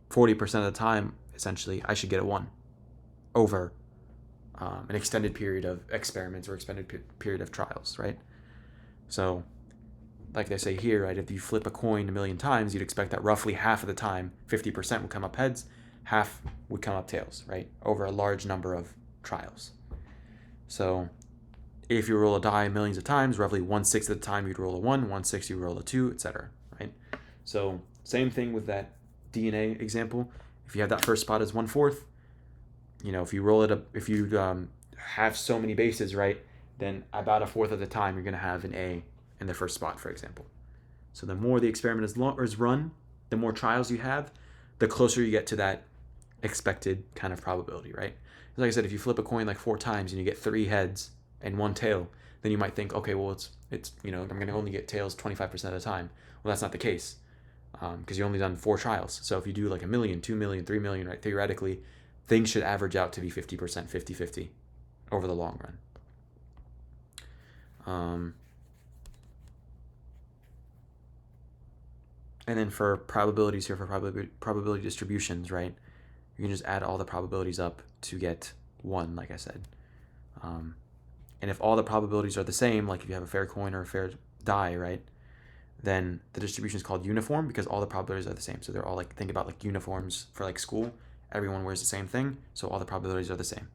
40% of the time, essentially, I should get a 1 over an extended period of experiments or extended period of trials, right? So, like they say here, right, if you flip a coin a million times, you'd expect that roughly half of the time, 50% would come up heads, half would come up tails, right, over a large number of trials. So if you roll a die millions of times, roughly 1/6 of the time you'd roll a 1, 1/6 you roll a 2, etc., right? So same thing with that DNA example. If you have that first spot as 1/4, if you roll it up, if you have so many bases, right, then about 1/4 of the time you're going to have an A in the first spot, for example. So the more the experiment is run, the more trials you have, the closer you get to that expected kind of probability, right? Like I said, if you flip a coin like 4 times and you get 3 heads and 1 tail, then you might think, okay, well, it's I'm going to only get tails 25% of the time. Well, that's not the case, because you only done 4 trials. So if you do like 1 million, 2 million, 3 million, right, theoretically, things should average out to be 50%, 50-50 over the long run. And then for probabilities here, for probability distributions, right, you can just add all the probabilities up to get 1, like I said. And if all the probabilities are the same, like if you have a fair coin or a fair die, right, then the distribution is called uniform because all the probabilities are the same. So they're all like, think about like uniforms for like school. Everyone wears the same thing, so all the probabilities are the same.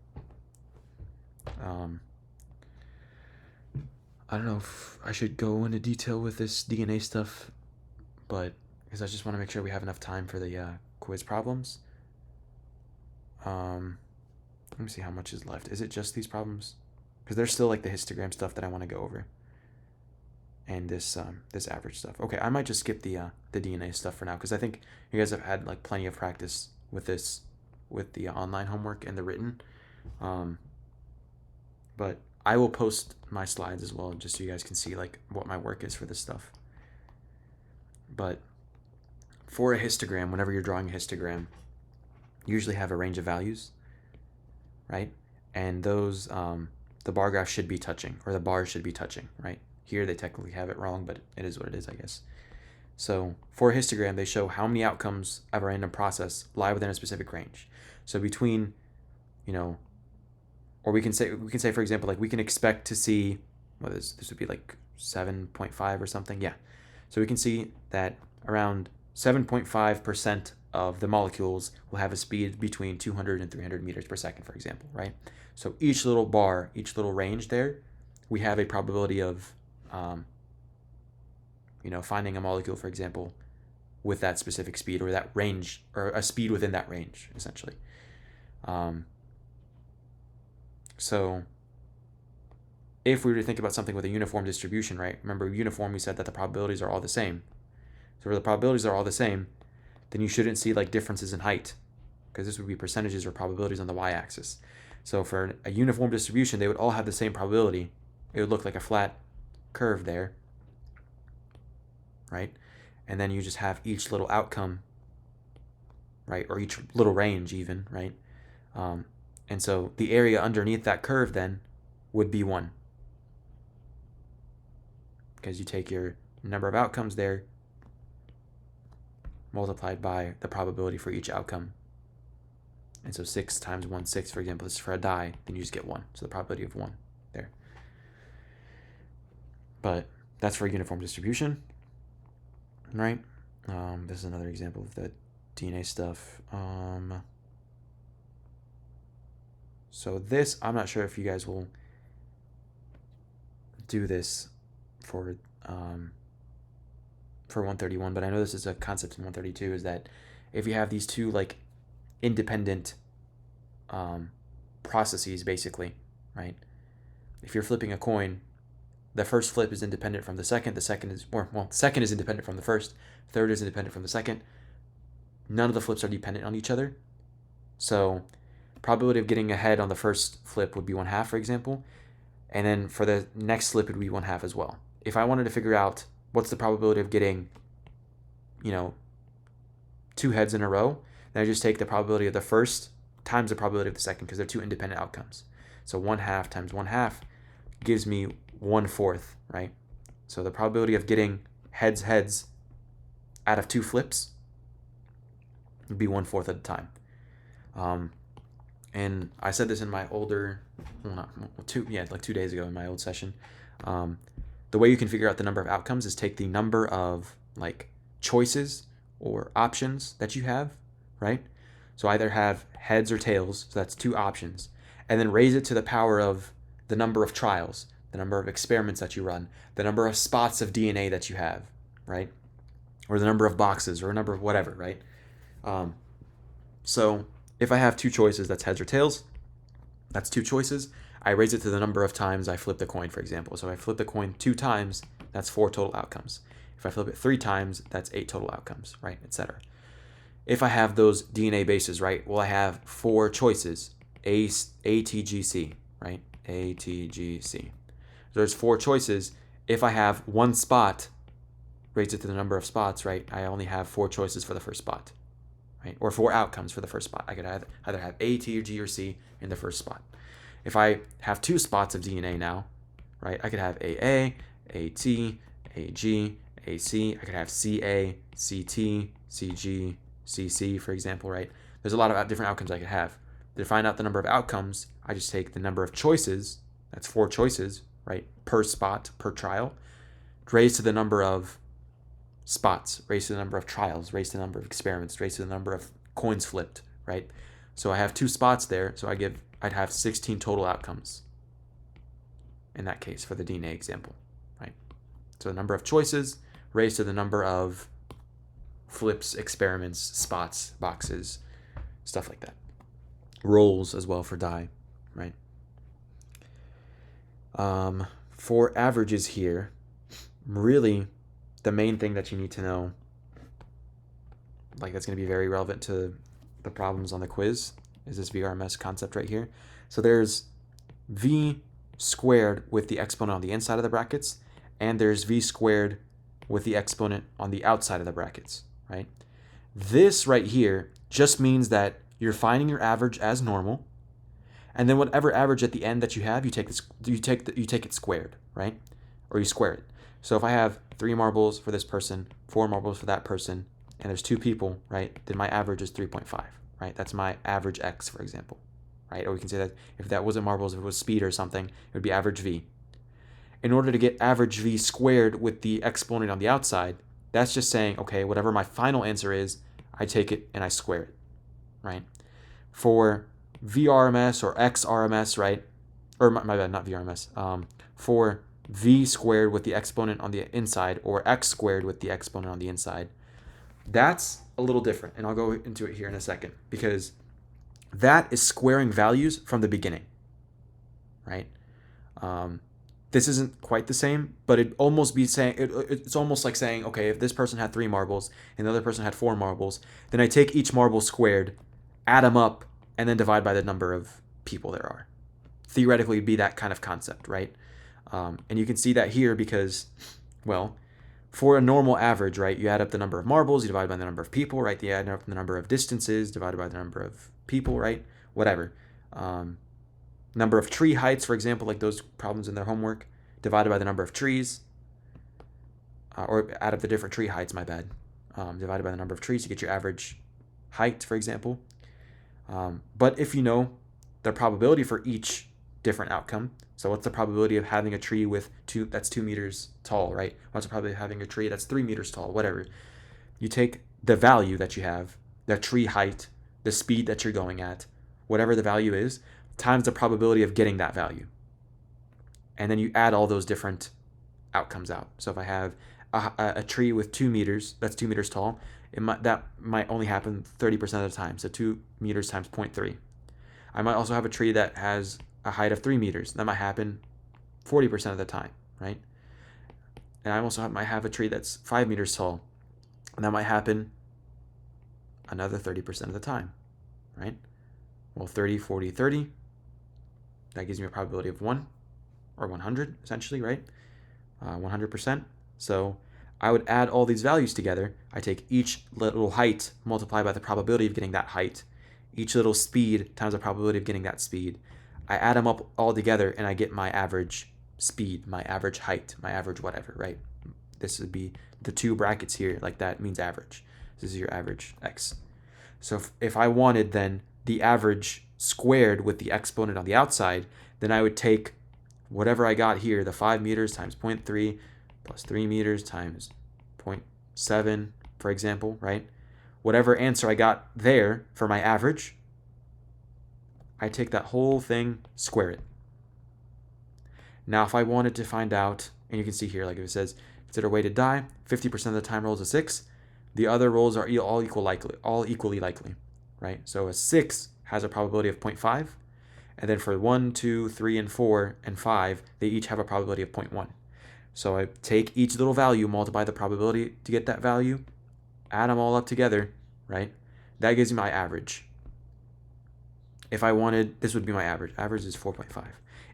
I don't know if I should go into detail with this DNA stuff, but because I just want to make sure we have enough time for the quiz problems. Let me see how much is left. Is it just these problems? Because there's still like the histogram stuff that I want to go over, and this average stuff. Okay, I might just skip the DNA stuff for now because I think you guys have had like plenty of practice with this, with the online homework and the written. But I will post my slides as well, just so you guys can see like what my work is for this stuff. But for a histogram, whenever you're drawing a histogram, you usually have a range of values, right? And those, the bar graph should be touching, or the bars should be touching, right? Here they technically have it wrong, but it is what it is, I guess. So for a histogram, they show how many outcomes of a random process lie within a specific range. So between, or we can say, for example, like we can expect to see, well, this would be like 7.5 or something. Yeah. So we can see that around 7.5% of the molecules will have a speed between 200 and 300 meters per second, for example, right? So each little bar, each little range there, we have a probability of, finding a molecule, for example, with that specific speed or that range, or a speed within that range, essentially. So if we were to think about something with a uniform distribution, right? Remember, uniform, we said that the probabilities are all the same. So where the probabilities are all the same, then you shouldn't see like differences in height, because this would be percentages or probabilities on the y-axis. So for a uniform distribution, they would all have the same probability. It would look like a flat curve there, right? And then you just have each little outcome, right? Or each little range even, right? And so the area underneath that curve then would be 1. Because you take your number of outcomes there multiplied by the probability for each outcome. And so 6 times 1, 6, for example, this is for a die, then you just get 1. So the probability of 1 there. But that's for a uniform distribution, right? This is another example of the DNA stuff. So this, I'm not sure if you guys will do this for 131, but I know this is a concept in 132, is that if you have these two like independent processes, basically, right? If you're flipping a coin, the first flip is independent from the second. The second is, second is independent from the first. Third is independent from the second. None of the flips are dependent on each other. So probability of getting ahead on the first flip would be 1/2, for example. And then for the next flip, it would be 1/2 as well. If I wanted to figure out what's the probability of getting, 2 heads in a row, then I just take the probability of the first times the probability of the second, because they're two independent outcomes. So 1/2 times 1/2 gives me 1/4, right? So the probability of getting heads out of 2 flips would be 1/4 of the time. And I said this in my older, like 2 days ago in my old session. The way you can figure out the number of outcomes is take the number of like choices or options that you have, right? So either have heads or tails, so that's 2 options, and then raise it to the power of the number of trials, the number of experiments that you run, the number of spots of DNA that you have, right? Or the number of boxes or a number of whatever, right? So if I have 2 choices, that's heads or tails, that's 2 choices. I raise it to the number of times I flip the coin, for example. So if I flip the coin 2 times, that's 4 total outcomes. If I flip it 3 times, that's 8 total outcomes, right, etc. If I have those DNA bases, right, well, I have 4 choices, A, T, G, C, right, A, T, G, C. There's 4 choices. If I have 1 spot, raise it to the number of spots, right, I only have 4 choices for the first spot, right, or 4 outcomes for the first spot. I could either have A, T, or G, or C in the first spot. If I have 2 spots of DNA now, right, I could have AA, AT, AG, AC. I could have CA, CT, CG, CC, for example, right? There's a lot of different outcomes I could have. To find out the number of outcomes, I just take the number of choices, that's 4 choices, right, per spot, per trial, raised to the number of spots, raised to the number of trials, raised to the number of experiments, raised to the number of coins flipped, right? So I have 2 spots there, so I'd have 16 total outcomes in that case for the DNA example, right? So the number of choices raised to the number of flips, experiments, spots, boxes, stuff like that. Rolls as well for die, right? For averages here, really the main thing that you need to know, like that's going to be very relevant to the problems on the quiz, is this VRMS concept right here. So there's V squared with the exponent on the inside of the brackets, and there's V squared with the exponent on the outside of the brackets, right? This right here just means that you're finding your average as normal, and then whatever average at the end that you have, you take it squared, right? Or you square it. So if I have 3 marbles for this person, 4 marbles for that person, and there's 2 people, right? Then my average is 3.5, right? That's my average X, for example, right? Or we can say that if that wasn't marbles, if it was speed or something, it would be average V. In order to get average V squared with the exponent on the outside, that's just saying, okay, whatever my final answer is, I take it and I square it, right? For VRMS or XRMS, right? Or my bad, not VRMS. For V squared with the exponent on the inside, or X squared with the exponent on the inside, that's a little different, and I'll go into it here in a second, because that is squaring values from the beginning, right? This isn't quite the same, but it's almost like saying, okay, if this person had 3 marbles and the other person had 4 marbles, then I take each marble squared, add them up, and then divide by the number of people there are. Theoretically, it'd be that kind of concept, right? And you can see that here because, well, for a normal average, right, you add up the number of marbles, you divide by the number of people, right? You add up the number of distances divided by the number of people, right? Whatever. Number of tree heights, for example, like those problems in their homework, divided by the number of trees, or add up the different tree heights, my bad, divided by the number of trees, you get your average height, for example. But if you know the probability for each different outcome, so what's the probability of having a tree that's 2 meters tall, right? What's the probability of having a tree that's 3 meters tall, whatever. You take the value that you have, the tree height, the speed that you're going at, whatever the value is, times the probability of getting that value. And then you add all those different outcomes out. So if I have a tree with 2 meters, that's 2 meters tall, that might only happen 30% of the time. So 2 meters times 0.3. I might also have a tree that has a height of 3 meters. That might happen 40% of the time, right? And I also might have a tree that's 5 meters tall, and that might happen another 30% of the time, right? Well, 30, 40, 30, that gives me a probability of 1 or 100, essentially, right? 100%. So I would add all these values together. I take each little height, multiply by the probability of getting that height, each little speed times the probability of getting that speed. I add them up all together and I get my average speed, my average height, my average whatever, right? This would be the two brackets here, like that means average. This is your average x. So if I wanted then the average squared with the exponent on the outside, then I would take whatever I got here, the 5 meters times 0.3 plus 3 meters times 0.7, for example, right? Whatever answer I got there for my average, I take that whole thing, square it. Now, if I wanted to find out, and you can see here, like if it says, consider weighted die, 50% of the time rolls a 6. The other rolls are all equally likely, right? So a 6 has a probability of 0.5. And then for 1, 2, 3, and 4, and 5, they each have a probability of 0.1. So I take each little value, multiply the probability to get that value, add them all up together, right? That gives me my average. If I wanted, this would be my average. Average is 4.5.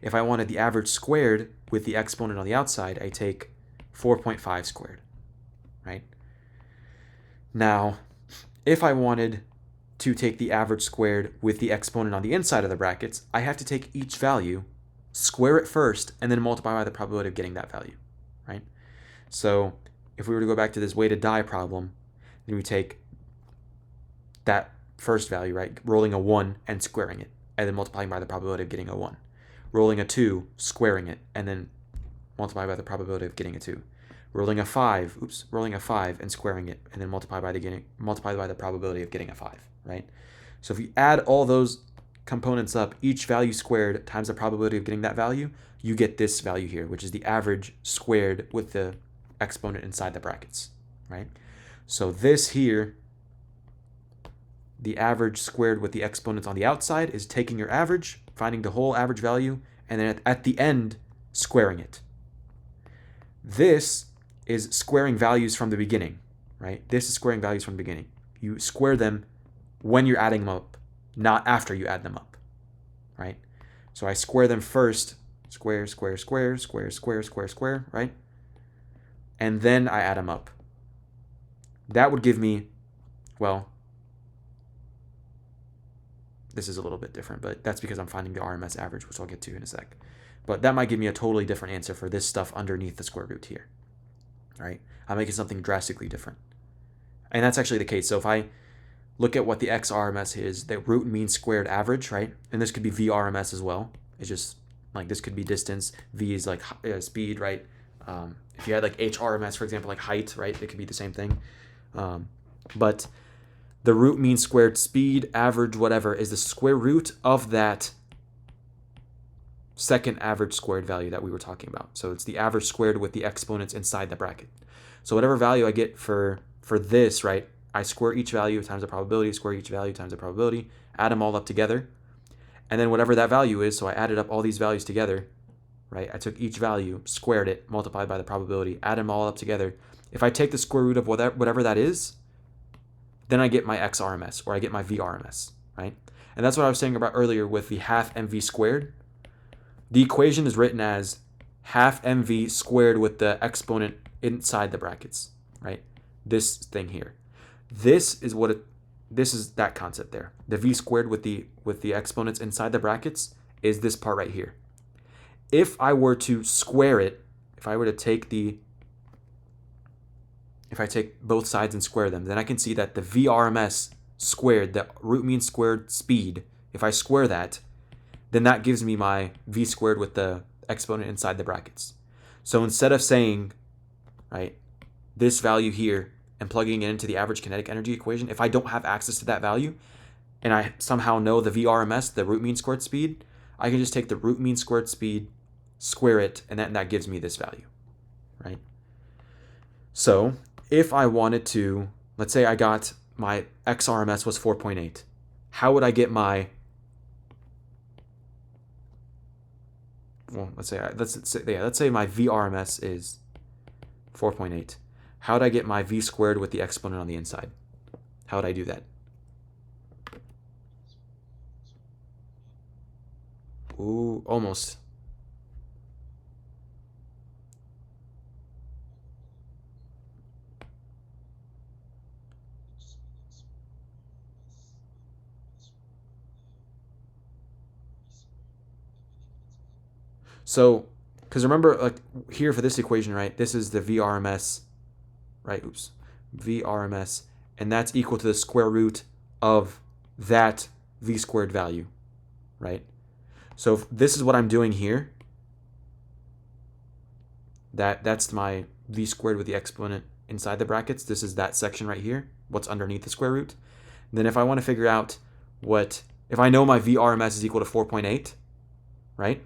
If I wanted the average squared with the exponent on the outside, I take 4.5 squared, right? Now, if I wanted to take the average squared with the exponent on the inside of the brackets, I have to take each value, square it first, and then multiply by the probability of getting that value, right? So if we were to go back to this weighted die problem, then we take that first value, right, rolling a 1 and squaring it, and then multiplying by the probability of getting a 1. Rolling a 2, squaring it, and then multiply by the probability of getting a 2. Rolling a 5 and squaring it, and then multiply by the probability of getting a 5, right? So if you add all those components up, each value squared times the probability of getting that value, you get this value here, which is the average squared with the exponent inside the brackets, right? So this here, the average squared with the exponents on the outside, is taking your average, finding the whole average value, and then at the end, squaring it. This is squaring values from the beginning, right? This is squaring values from the beginning. You square them when you're adding them up, not after you add them up, right? So I square them first, square, square, square, square, square, square, square, right? And then I add them up. That would give me, well, this is a little bit different, but that's because I'm finding the RMS average, which I'll get to in a sec. But that might give me a totally different answer for this stuff underneath the square root here, right? I'm making something drastically different. And that's actually the case. So if I look at what the XRMS is, the root mean squared average, right? And this could be VRMS as well. It's just like this could be distance. V is like speed, right? If you had like HRMS, for example, like height, right? It could be the same thing. But the root mean squared speed, average, whatever, is the square root of that second average squared value that we were talking about. So it's the average squared with the exponents inside the bracket. So whatever value I get for this, right, I square each value times the probability, square each value times the probability, add them all up together. And then whatever that value is, so I added up all these values together, right? I took each value, squared it, multiplied by the probability, add them all up together. If I take the square root of whatever that is, then I get my XRMS, or I get my VRMS, right? And that's what I was saying about earlier with the half mv squared. The equation is written as half mv squared with the exponent inside the brackets, right? This thing here. This is that concept there. The v squared with the exponents inside the brackets is this part right here. If I were to square it, if I take both sides and square them, then I can see that the VRMS squared, the root mean squared speed, if I square that, then that gives me my v squared with the exponent inside the brackets. So instead of saying, right, this value here and plugging it into the average kinetic energy equation, if I don't have access to that value and I somehow know the VRMS, the root mean squared speed, I can just take the root mean squared speed, square it, and that gives me this value, right? So if I wanted to, let's say I got my XRMS was 4.8, how would I get my, well, let's say my VRMS is 4.8. How would I get my v squared with the exponent on the inside? How would I do that? Ooh, almost. So because remember, like here for this equation, right, this is the VRMS, right, oops, VRMS, and that's equal to the square root of that v squared value, right? So if this is what I'm doing here, that's my v squared with the exponent inside the brackets. This is that section right here, what's underneath the square root. Then if I want to figure out if I know my VRMS is equal to 4.8, right?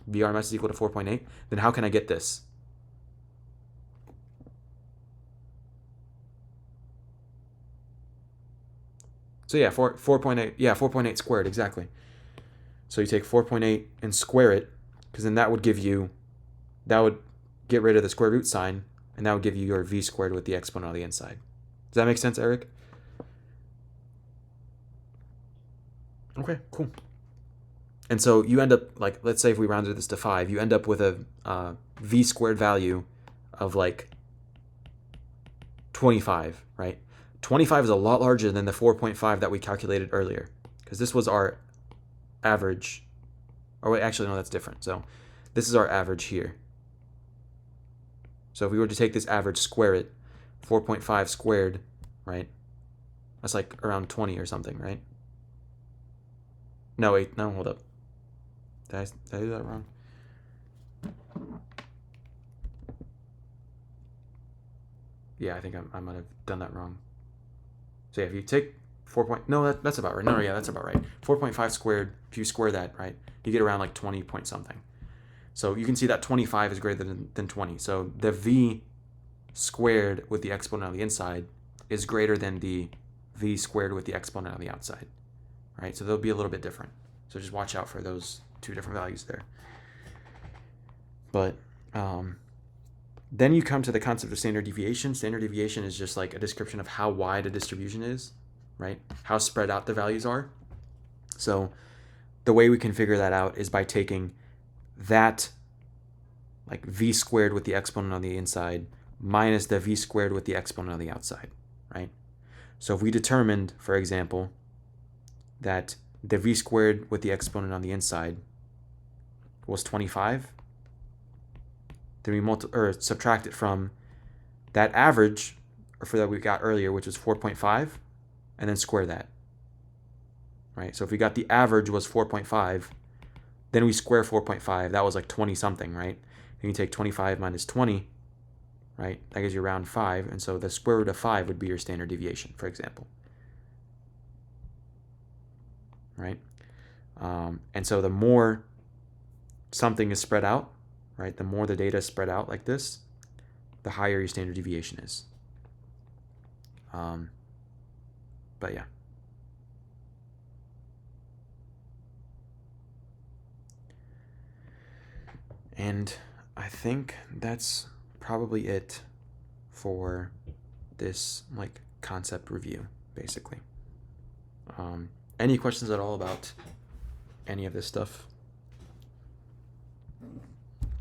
VRMS is equal to 4.8, then how can I get this? So yeah, 4.8, yeah, 4.8 squared, exactly. So you take 4.8 and square it, because then that would get rid of the square root sign, and that would give you your v squared with the exponent on the inside. Does that make sense, Eric? Okay, cool. And so you end up, like, let's say if we rounded this to 5, you end up with a v squared value of like 25, right? 25 is a lot larger than the 4.5 that we calculated earlier, because this was our average. Or wait, actually, no, that's different. So this is our average here. So if we were to take this average, square it, 4.5 squared, right? That's like around 20 or something, right? No, wait, no, hold up. Did I do that wrong? Yeah, I think I might have done that wrong. So yeah, if you take 4. No, that's about right. No, yeah, that's about right. 4.5 squared, if you square that, right, you get around like 20 point something. So you can see that 25 is greater than 20. So the v squared with the exponent on the inside is greater than the v squared with the exponent on the outside, right? So they'll be a little bit different. So just watch out for those two different values there. But then you come to the concept of standard deviation. Standard deviation is just like a description of how wide a distribution is, right? How spread out the values are. So the way we can figure that out is by taking that like v squared with the exponent on the inside minus the v squared with the exponent on the outside, right? So if we determined, for example, that the v squared with the exponent on the inside was 25, then we subtract it from that average for that we got earlier, which was 4.5, and then square that, right? So if we got the average was 4.5, then we square 4.5, that was like 20 something, right? Then you take 25 minus 20, right? That gives you around 5, and so the square root of 5 would be your standard deviation, for example, right? And so the more something is spread out, right, the more the data is spread out like this, the higher your standard deviation is. But yeah. And I think that's probably it for this like concept review, basically. Any questions at all about any of this stuff?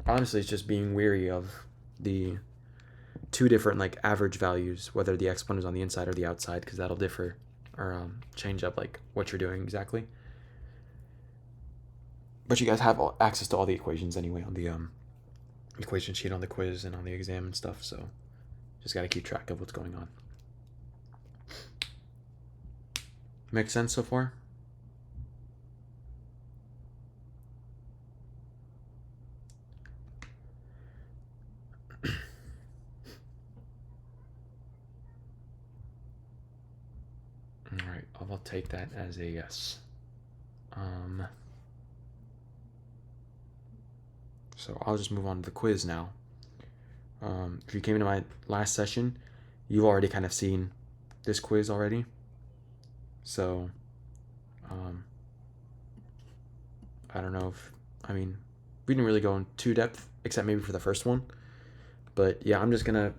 Honestly, it's just being wary of the two different like average values, whether the exponent is on the inside or the outside, because that'll differ or change up like what you're doing exactly. But you guys have access to all the equations anyway on the equation sheet on the quiz and on the exam and stuff, so just got to keep track of what's going on. Make sense so far? All right, I'll take that as a yes. So I'll just move on to the quiz now. If you came into my last session, you've already kind of seen this quiz already. So I don't know we didn't really go in too depth, except maybe for the first one. But yeah, I'm just going to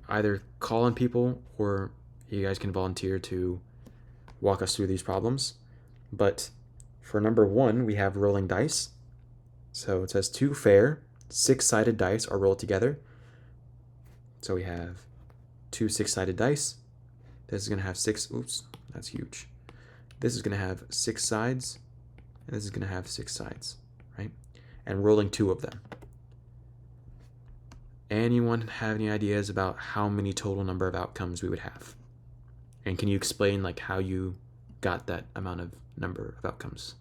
either call on people or you guys can volunteer to walk us through these problems. But for number 1, we have rolling dice. So it says 2 fair 6-sided dice are rolled together. So we have 2 6-sided dice. This is going to have 6, oops, that's huge. This is going to have 6 sides, and this is going to have 6 sides, right? and rolling 2 of them. Anyone have any ideas about how many total number of outcomes we would have? And can you explain like how you got that amount of number of outcomes?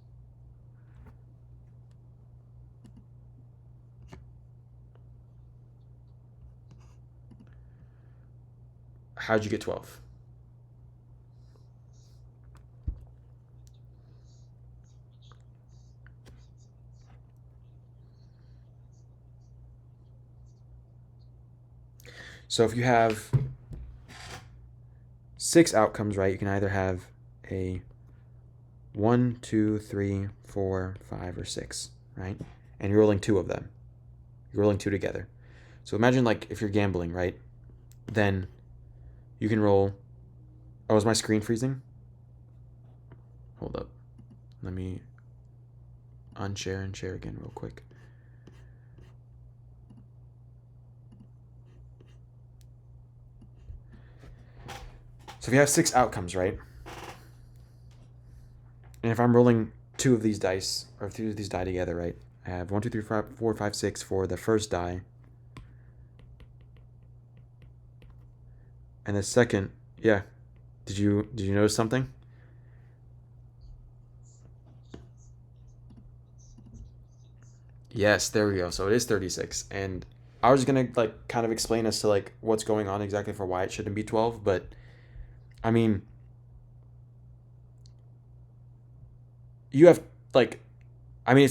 How'd you get 12? So if you have 6 outcomes, right, you can either have a 1, 2, 3, 4, 5, or 6, right? And you're rolling 2 of them. You're rolling 2 together. So imagine like if you're gambling, right? Then you can roll. Oh, is my screen freezing? Hold up. Let me unshare and share again real quick. So if you have 6 outcomes, right? And if I'm rolling 2 of these dice, or 2 of these die together, right? I have 1, 2, 3, 4, 5, 6 for the first die. And the second, yeah. Did you notice something? Yes, there we go. So it is 36. And I was gonna like kind of explain as to like what's going on exactly for why it shouldn't be 12, but I mean, you have like, I mean,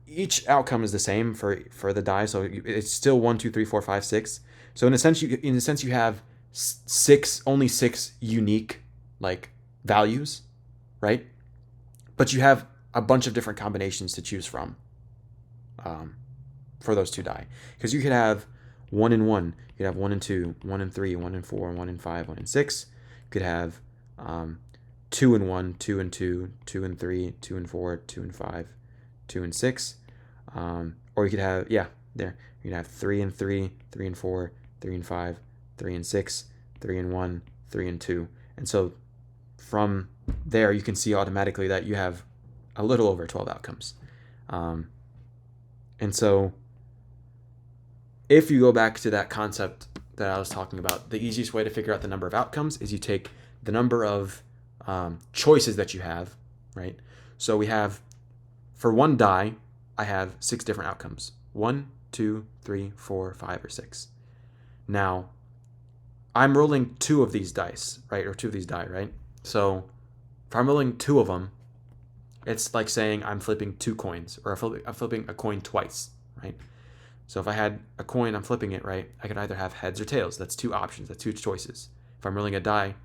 each outcome is the same for the die, so it's still 1, 2, 3, 4, 5, 6. So in a sense, you have only 6 unique like values, right? But you have a bunch of different combinations to choose from um, for those 2 die, because you could have 1 and 1, you could have 1 and 2, 1 and 3, 1 and 4, 1 and 5, 1 and 6. You could have 2 and 1, 2 and 2, 2 and 3, 2 and 4, 2 and 5, 2 and 6. Or you could have, yeah, there. You could have 3 and 3, 3 and 4, 3 and 5, 3 and 6, 3 and 1, 3 and 2. And so from there, you can see automatically that you have a little over 12 outcomes. And so if you go back to that concept that I was talking about, the easiest way to figure out the number of outcomes is you take the number of choices that you have, right? So we have, for one die, I have 6 different outcomes. 1, 2, 3, 4, 5, or 6. Now, I'm rolling 2 of these dice, right? Or 2 of these die, right? So if I'm rolling 2 of them, it's like saying I'm flipping 2 coins, or I'm flipping a coin twice, right? So if I had a coin, I'm flipping it, right? I could either have heads or tails. That's 2 options. That's 2 choices. If I'm rolling a die,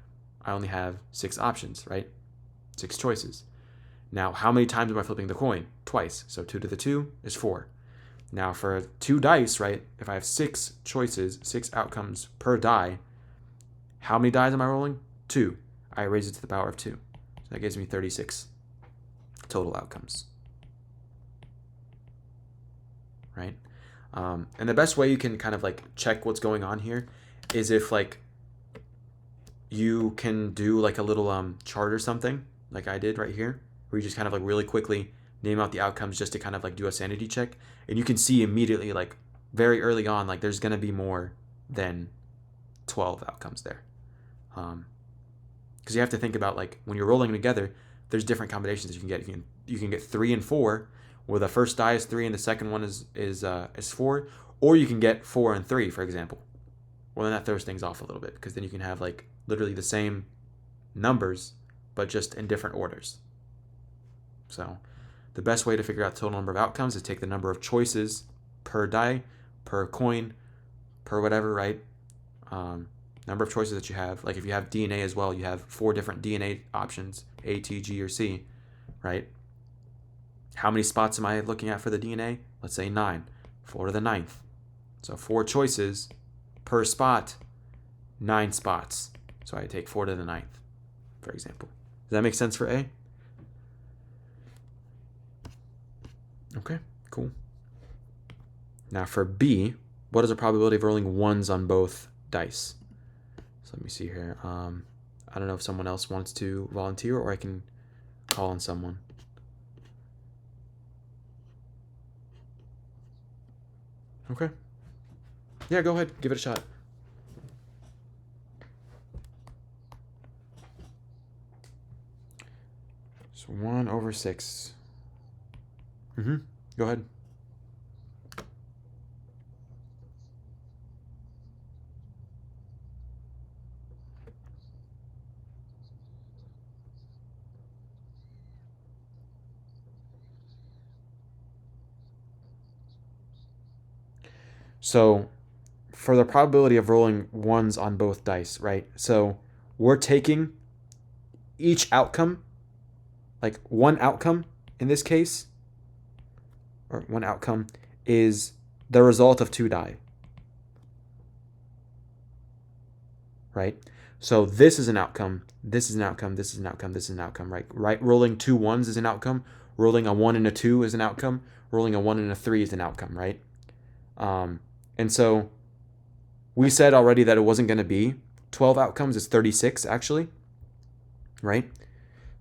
I only have 6 options, right? 6 choices. Now, how many times am I flipping the coin? Twice. So 2 to the 2 is 4. Now, for 2 dice, right, if I have 6 choices, 6 outcomes per die, how many dice am I rolling? 2. I raise it to the power of 2. So that gives me 36 total outcomes, right? And the best way you can kind of like check what's going on here is if like you can do like a little chart or something like I did right here, where you just kind of like really quickly name out the outcomes just to kind of like do a sanity check, and you can see immediately like very early on like there's gonna be more than 12 outcomes there, because you have to think about like when you're rolling together, there's different combinations that you can get. You can get 3 and 4, where the first die is 3 and the second one is 4, or you can get 4 and 3, for example. Well, then that throws things off a little bit, because then you can have like literally the same numbers but just in different orders. So the best way to figure out the total number of outcomes is take the number of choices per die, per coin, per whatever, right? Number of choices that you have. Like if you have DNA as well, you have 4 different DNA options, A, T, G, or C, right? How many spots am I looking at for the DNA? Let's say 9. 4 to the 9th. So 4 choices per spot, 9 spots. So I take 4 to the 9th, for example. Does that make sense for A? Okay, cool. Now for B, what is the probability of rolling 1s on both dice? So let me see here. I don't know if someone else wants to volunteer, or I can call on someone. Okay. Yeah, go ahead. Give it a shot. So 1/6. Mm-hmm. Go ahead. So for the probability of rolling ones on both dice, right? So we're taking each outcome, like one outcome in this case, or one outcome is the result of two die, right? So this is an outcome, this is an outcome, this is an outcome, this is an outcome, right? Right? Rolling two ones is an outcome. Rolling a 1 and a 2 is an outcome. Rolling a 1 and a 3 is an outcome, right? And so we said already that it wasn't going to be 12 outcomes. It's 36 actually, right?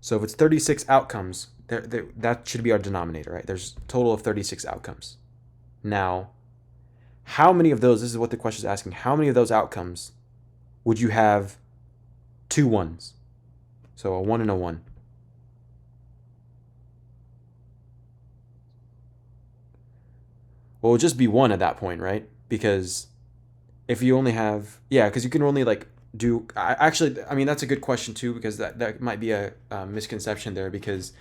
So if it's 36 outcomes, that should be our denominator, right? There's a total of 36 outcomes. Now, how many of those, this is what the question is asking, how many of those outcomes would you have two ones? So a 1 and a 1. Well, it would just be 1 at that point, right? Because if you only have, yeah, because you can only like do, actually, I mean, that's a good question too, because that might be a misconception there, because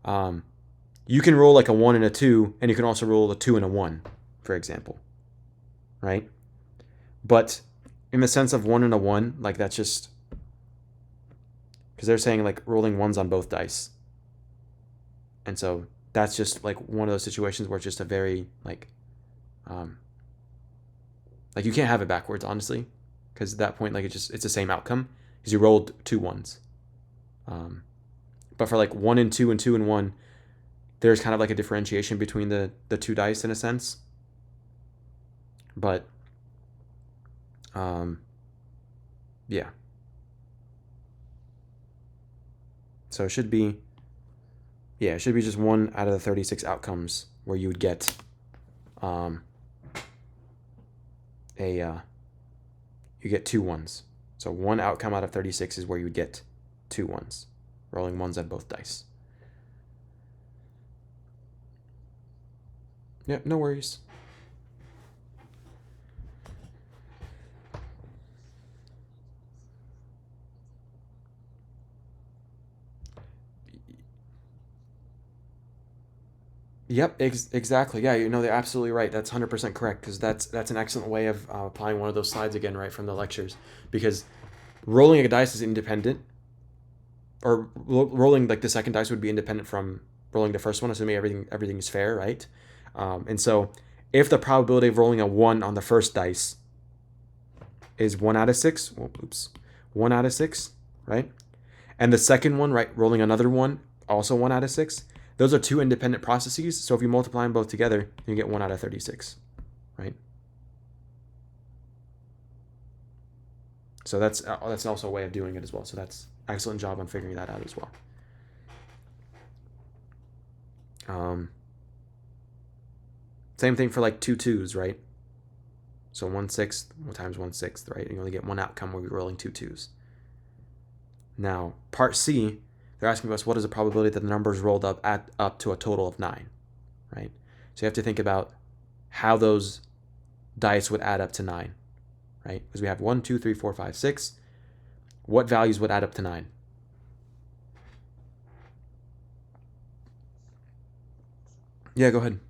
you can roll like a 1 and a 2, and you can also roll a 2 and a 1, for example, right? But in the sense of 1 and a 1, like that's just, because they're saying like rolling ones on both dice. And so that's just like one of those situations where it's just a very like you can't have it backwards, honestly, because at that point, like it's the same outcome because you rolled two ones. But for like 1 and 2 and 2 and 1, there's kind of like a differentiation between the two dice in a sense. But yeah. So it should be, yeah, it should be just 1 out of the 36 outcomes where you would get you get two ones. So one outcome out of 36 is where you would get two ones, rolling ones on both dice. Yeah, no worries. Yep, exactly. Yeah, they're absolutely right. That's 100% correct, because that's an excellent way of applying one of those slides again, right, from the lectures. Because rolling a dice is independent, or rolling like the second dice would be independent from rolling the first one, assuming everything is fair, right? And so if the probability of rolling a 1 on the first dice is 1 out of 6, well, oops, 1 out of 6, right? And the second one, right, rolling another 1, also 1 out of 6. Those are two independent processes. So if you multiply them both together, you get 1 out of 36, right? So that's also a way of doing it as well. So that's excellent job on figuring that out as well. Same thing for like 2 2s, right? So 1/6 times 1/6, right? You only get one outcome where you're rolling 2 2s. Now, part C, they're asking us what is the probability that the numbers rolled up to a total of 9, right? So you have to think about how those dice would add up to 9, right? Because we have 1, 2, 3, 4, 5, 6. What values would add up to 9? Yeah, go ahead.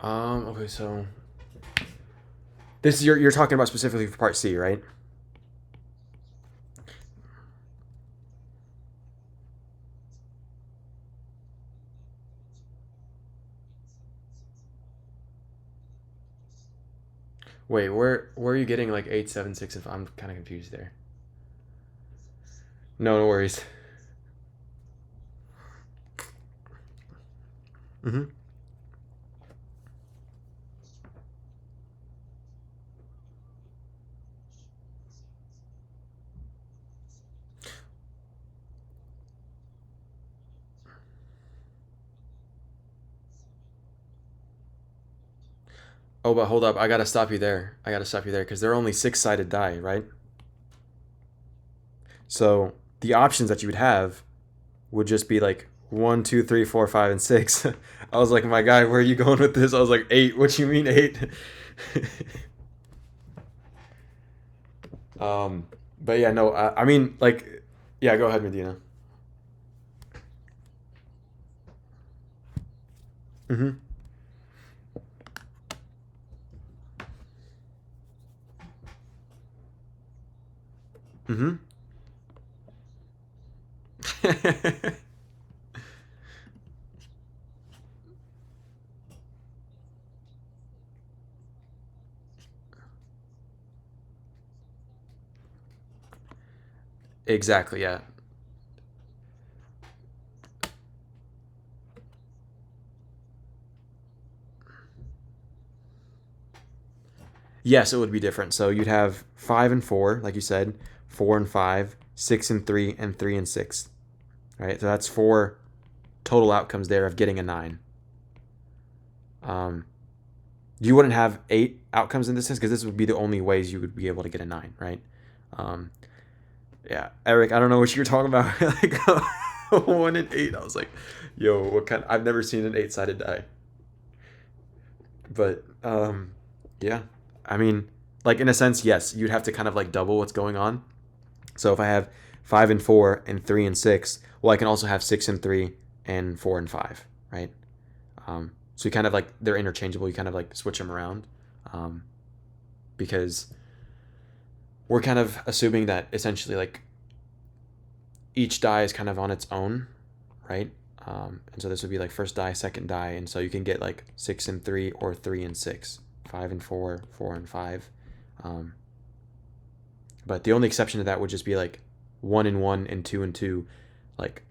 Okay, so this is you're talking about specifically for part C, right? Wait, where are you getting like 8, 7, 6, and 5? I'm kind of confused there. No, no worries. Mm-hmm. Oh, but hold up. I gotta stop you there. I gotta stop you there because they're only six-sided die, right? So the options that you would have would just be like 1, 2, 3, 4, 5, and 6. I was like, my guy, where are you going with this? I was like, eight. What you mean eight? um, but yeah, no. I mean, like, yeah. Go ahead, Medina. Mm-hmm. Mm-hmm. Exactly. Yeah. Yes, it would be different. So you'd have 5 and 4, like you said, 4 and 5, 6 and 3, and 3 and 6. Right. So that's four total outcomes there of getting a nine. Um, you wouldn't have eight outcomes in this sense because this would be the only ways you would be able to get a nine, right? Um, yeah, Eric, I don't know what you're talking about. Like 1 and 8, I was like, yo, what kind? I've never seen an eight-sided die, but yeah, I mean, like in a sense, yes, you'd have to kind of like double what's going on. So if I have 5 and 4 and 3 and 6, well, I can also have 6 and 3 and 4 and 5, right? So you kind of like they're interchangeable. You kind of like switch them around, um, because we're kind of assuming that essentially like each die is kind of on its own, right? And so this would be like first die, second die, and so you can get like 6 and 3 or 3 and 6, 5 and 4, 4 and 5. Um, but the only exception to that would just be like 1 and 1 and 2 and 2. Like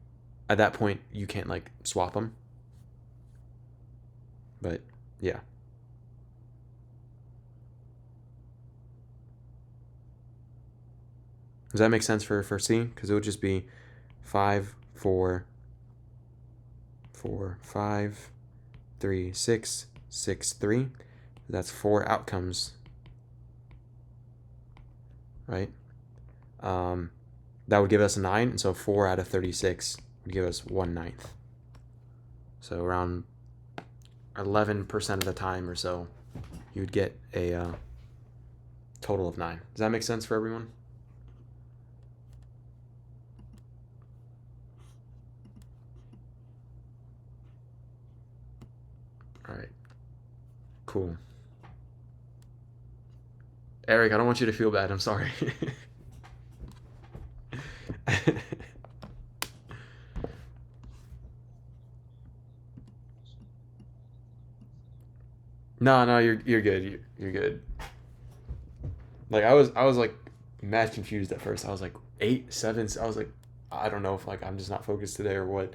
at that point, you can't like swap them. But yeah, does that make sense for C? Because it would just be 5, 4, 4, 5, 3, 6, 6, 3. That's four outcomes, right? Um, that would give us a 9, and so 4 out of 36 would give us 1/9. So around 11% of the time or so, you would get a total of 9. Does that make sense for everyone? All right, cool. Eric, I don't want you to feel bad. I'm sorry. No, no, you're good. You're good. Like I was like mad confused at first. I was like 8, 7. I was like, I don't know if like I'm just not focused today or what.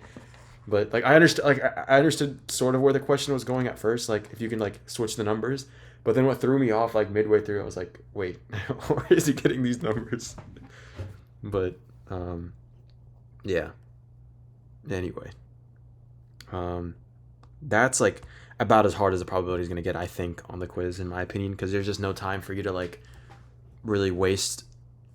But like I understood, like I understood sort of where the question was going at first. Like if you can like switch the numbers, but then what threw me off like midway through, I was like, wait, where is he getting these numbers? But um, yeah. Anyway, um, that's like about as hard as the probability is gonna get, I think, on the quiz, in my opinion, because there's just no time for you to like really waste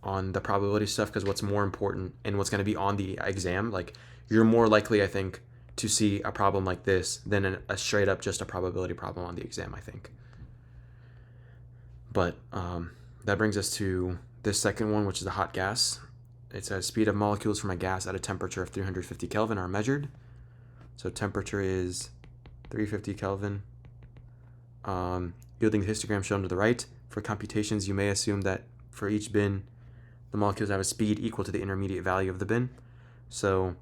on the probability stuff. Because what's more important and what's going to be on the exam, like you're more likely, I think, to see a problem like this than a straight up just a probability problem on the exam, I think. But that brings us to this second one, which is the hot gas. It says speed of molecules from a gas at a temperature of 350 Kelvin are measured. So temperature is 350 Kelvin. Yielding the histogram shown to the right. For computations, you may assume that for each bin, the molecules have a speed equal to the intermediate value of the bin. So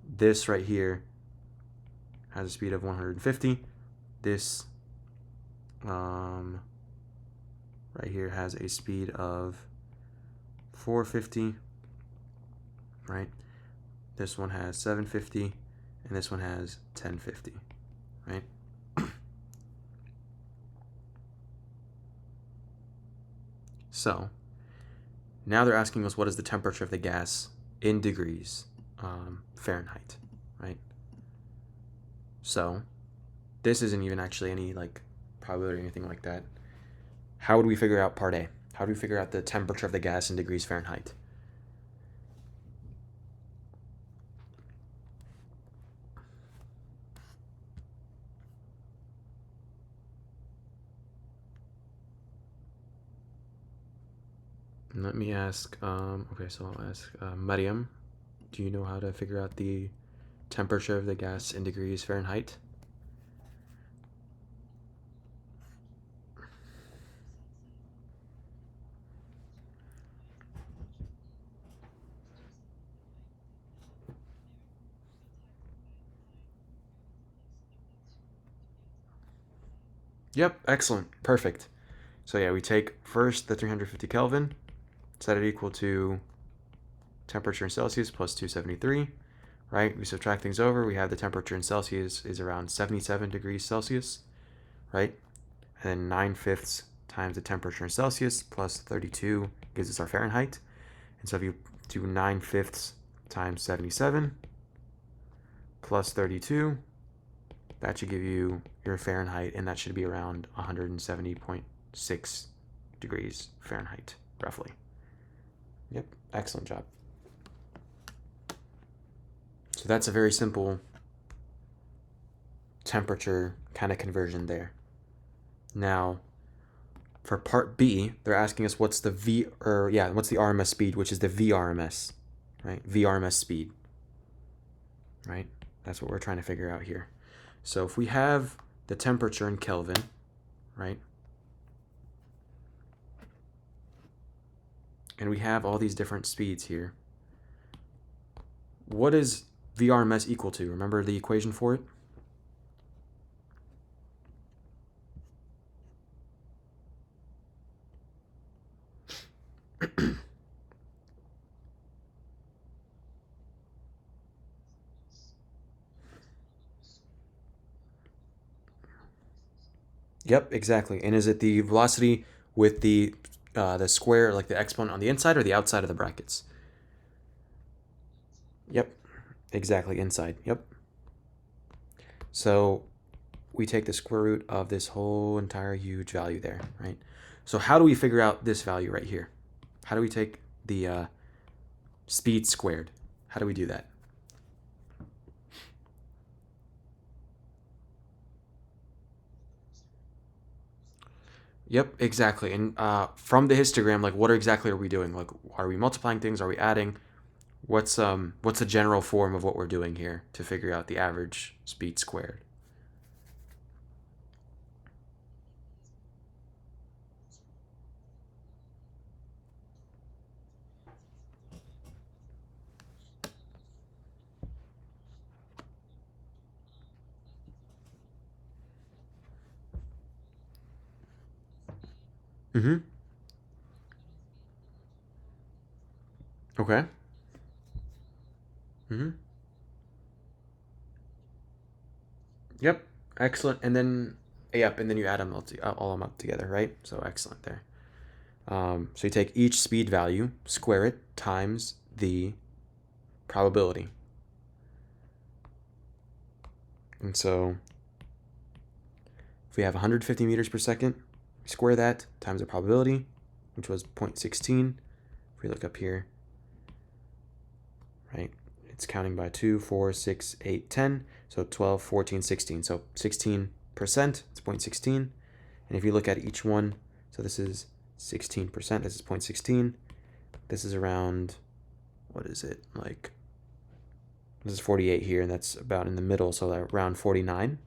this right here has a speed of 150. This right here has a speed of 450, right? This one has 750, and this one has 1050, right? So now they're asking us what is the temperature of the gas in degrees Fahrenheit, right? So this isn't even actually any like probability or anything like that. How would we figure out part A? How do we figure out the temperature of the gas in degrees Fahrenheit? Let me ask, okay, so I'll ask Mariam, do you know how to figure out the temperature of the gas in degrees Fahrenheit? Yep, excellent, perfect. So yeah, we take first the 350 Kelvin, set it equal to temperature in Celsius plus 273, right? We subtract things over, we have the temperature in Celsius is around 77 degrees Celsius, right? And then 9/5 times the temperature in Celsius plus 32 gives us our Fahrenheit. And so if you do 9/5 times 77 plus 32, that should give you your Fahrenheit, and that should be around 170.6 degrees Fahrenheit, roughly. Yep, excellent job. So that's a very simple temperature kind of conversion there. Now, for part B, they're asking us what's the what's the RMS speed, which is the VRMS, right? VRMS speed, right? That's what we're trying to figure out here. So if we have the temperature in Kelvin, right? And we have all these different speeds here. What is VRMS equal to? Remember the equation for it? Yep, exactly. And is it the velocity with the square, like the exponent on the inside or the outside of the brackets? Yep, exactly, inside. Yep. So we take the square root of this whole entire huge value there, right? So how do we figure out this value right here? How do we take the speed squared? How do we do that? Yep, exactly. And from the histogram, like what exactly are we doing? Like, are we multiplying things? Are we adding? What's the general form of what we're doing here to figure out the average speed squared? Mm-hmm. Okay. Mm-hmm. Yep. Excellent. And then yep, and then you add them all them up together, right? So excellent there. So you take each speed value, square it times the probability. And so if we have 150 meters per second, we square that times the probability, which was 0.16. If we look up here, right, it's counting by 2, 4, 6, 8, 10. So 12, 14, 16. So 16%, it's 0.16. And if you look at each one, so this is 16%, this is 0.16. This is around, what is it, like, this is 48 here, and that's about in the middle, so around 49.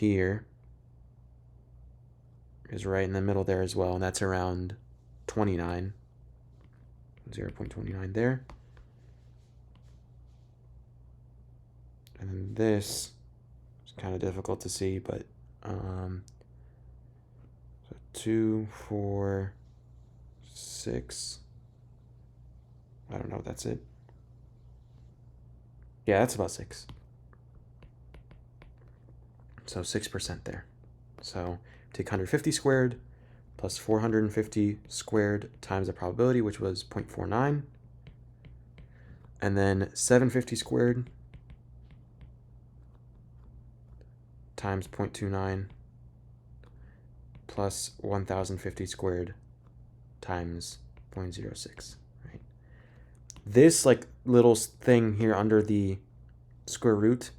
here is right in the middle there as well, and that's around 29. 0.29 there. And then this is kind of difficult to see, but so 2, 4, 6. I don't know if that's it. Yeah, that's about 6. So 6% there. So take 150 squared plus 450 squared times the probability, which was 0.49. And then 750 squared times 0.29 plus 1050 squared times 0.06, right? This like little thing here under the square root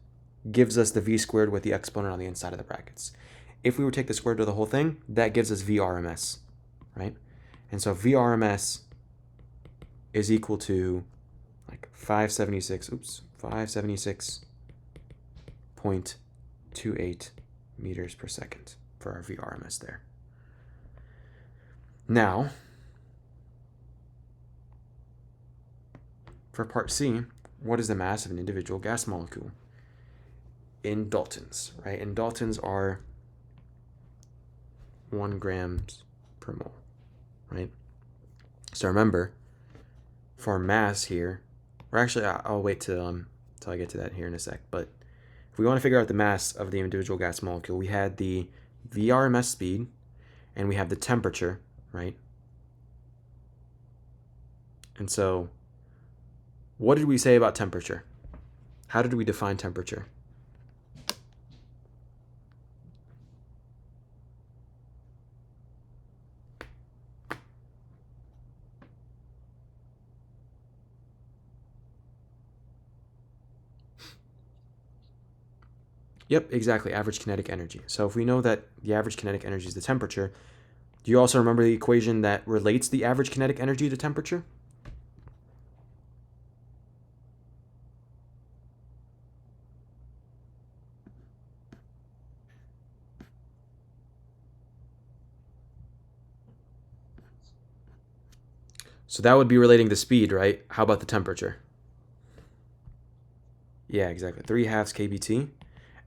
gives us the v squared with the exponent on the inside of the brackets. If we would take the square root of the whole thing, that gives us VRMS, right? And so VRMS is equal to like 576.28 meters per second for our VRMS there. Now, for part C, what is the mass of an individual gas molecule? In Daltons, right? And Daltons are 1 grams per mole, right? So remember, for mass here, or actually I'll wait till I get to that here in a sec, but if we want to figure out the mass of the individual gas molecule, we had the VRMS speed and we have the temperature, right? And so what did we say about temperature? How did we define temperature? Yep, exactly, average kinetic energy. So if we know that the average kinetic energy is the temperature, do you also remember the equation that relates the average kinetic energy to temperature? So that would be relating the speed, right? How about the temperature? Yeah, exactly. 3/2 kBT.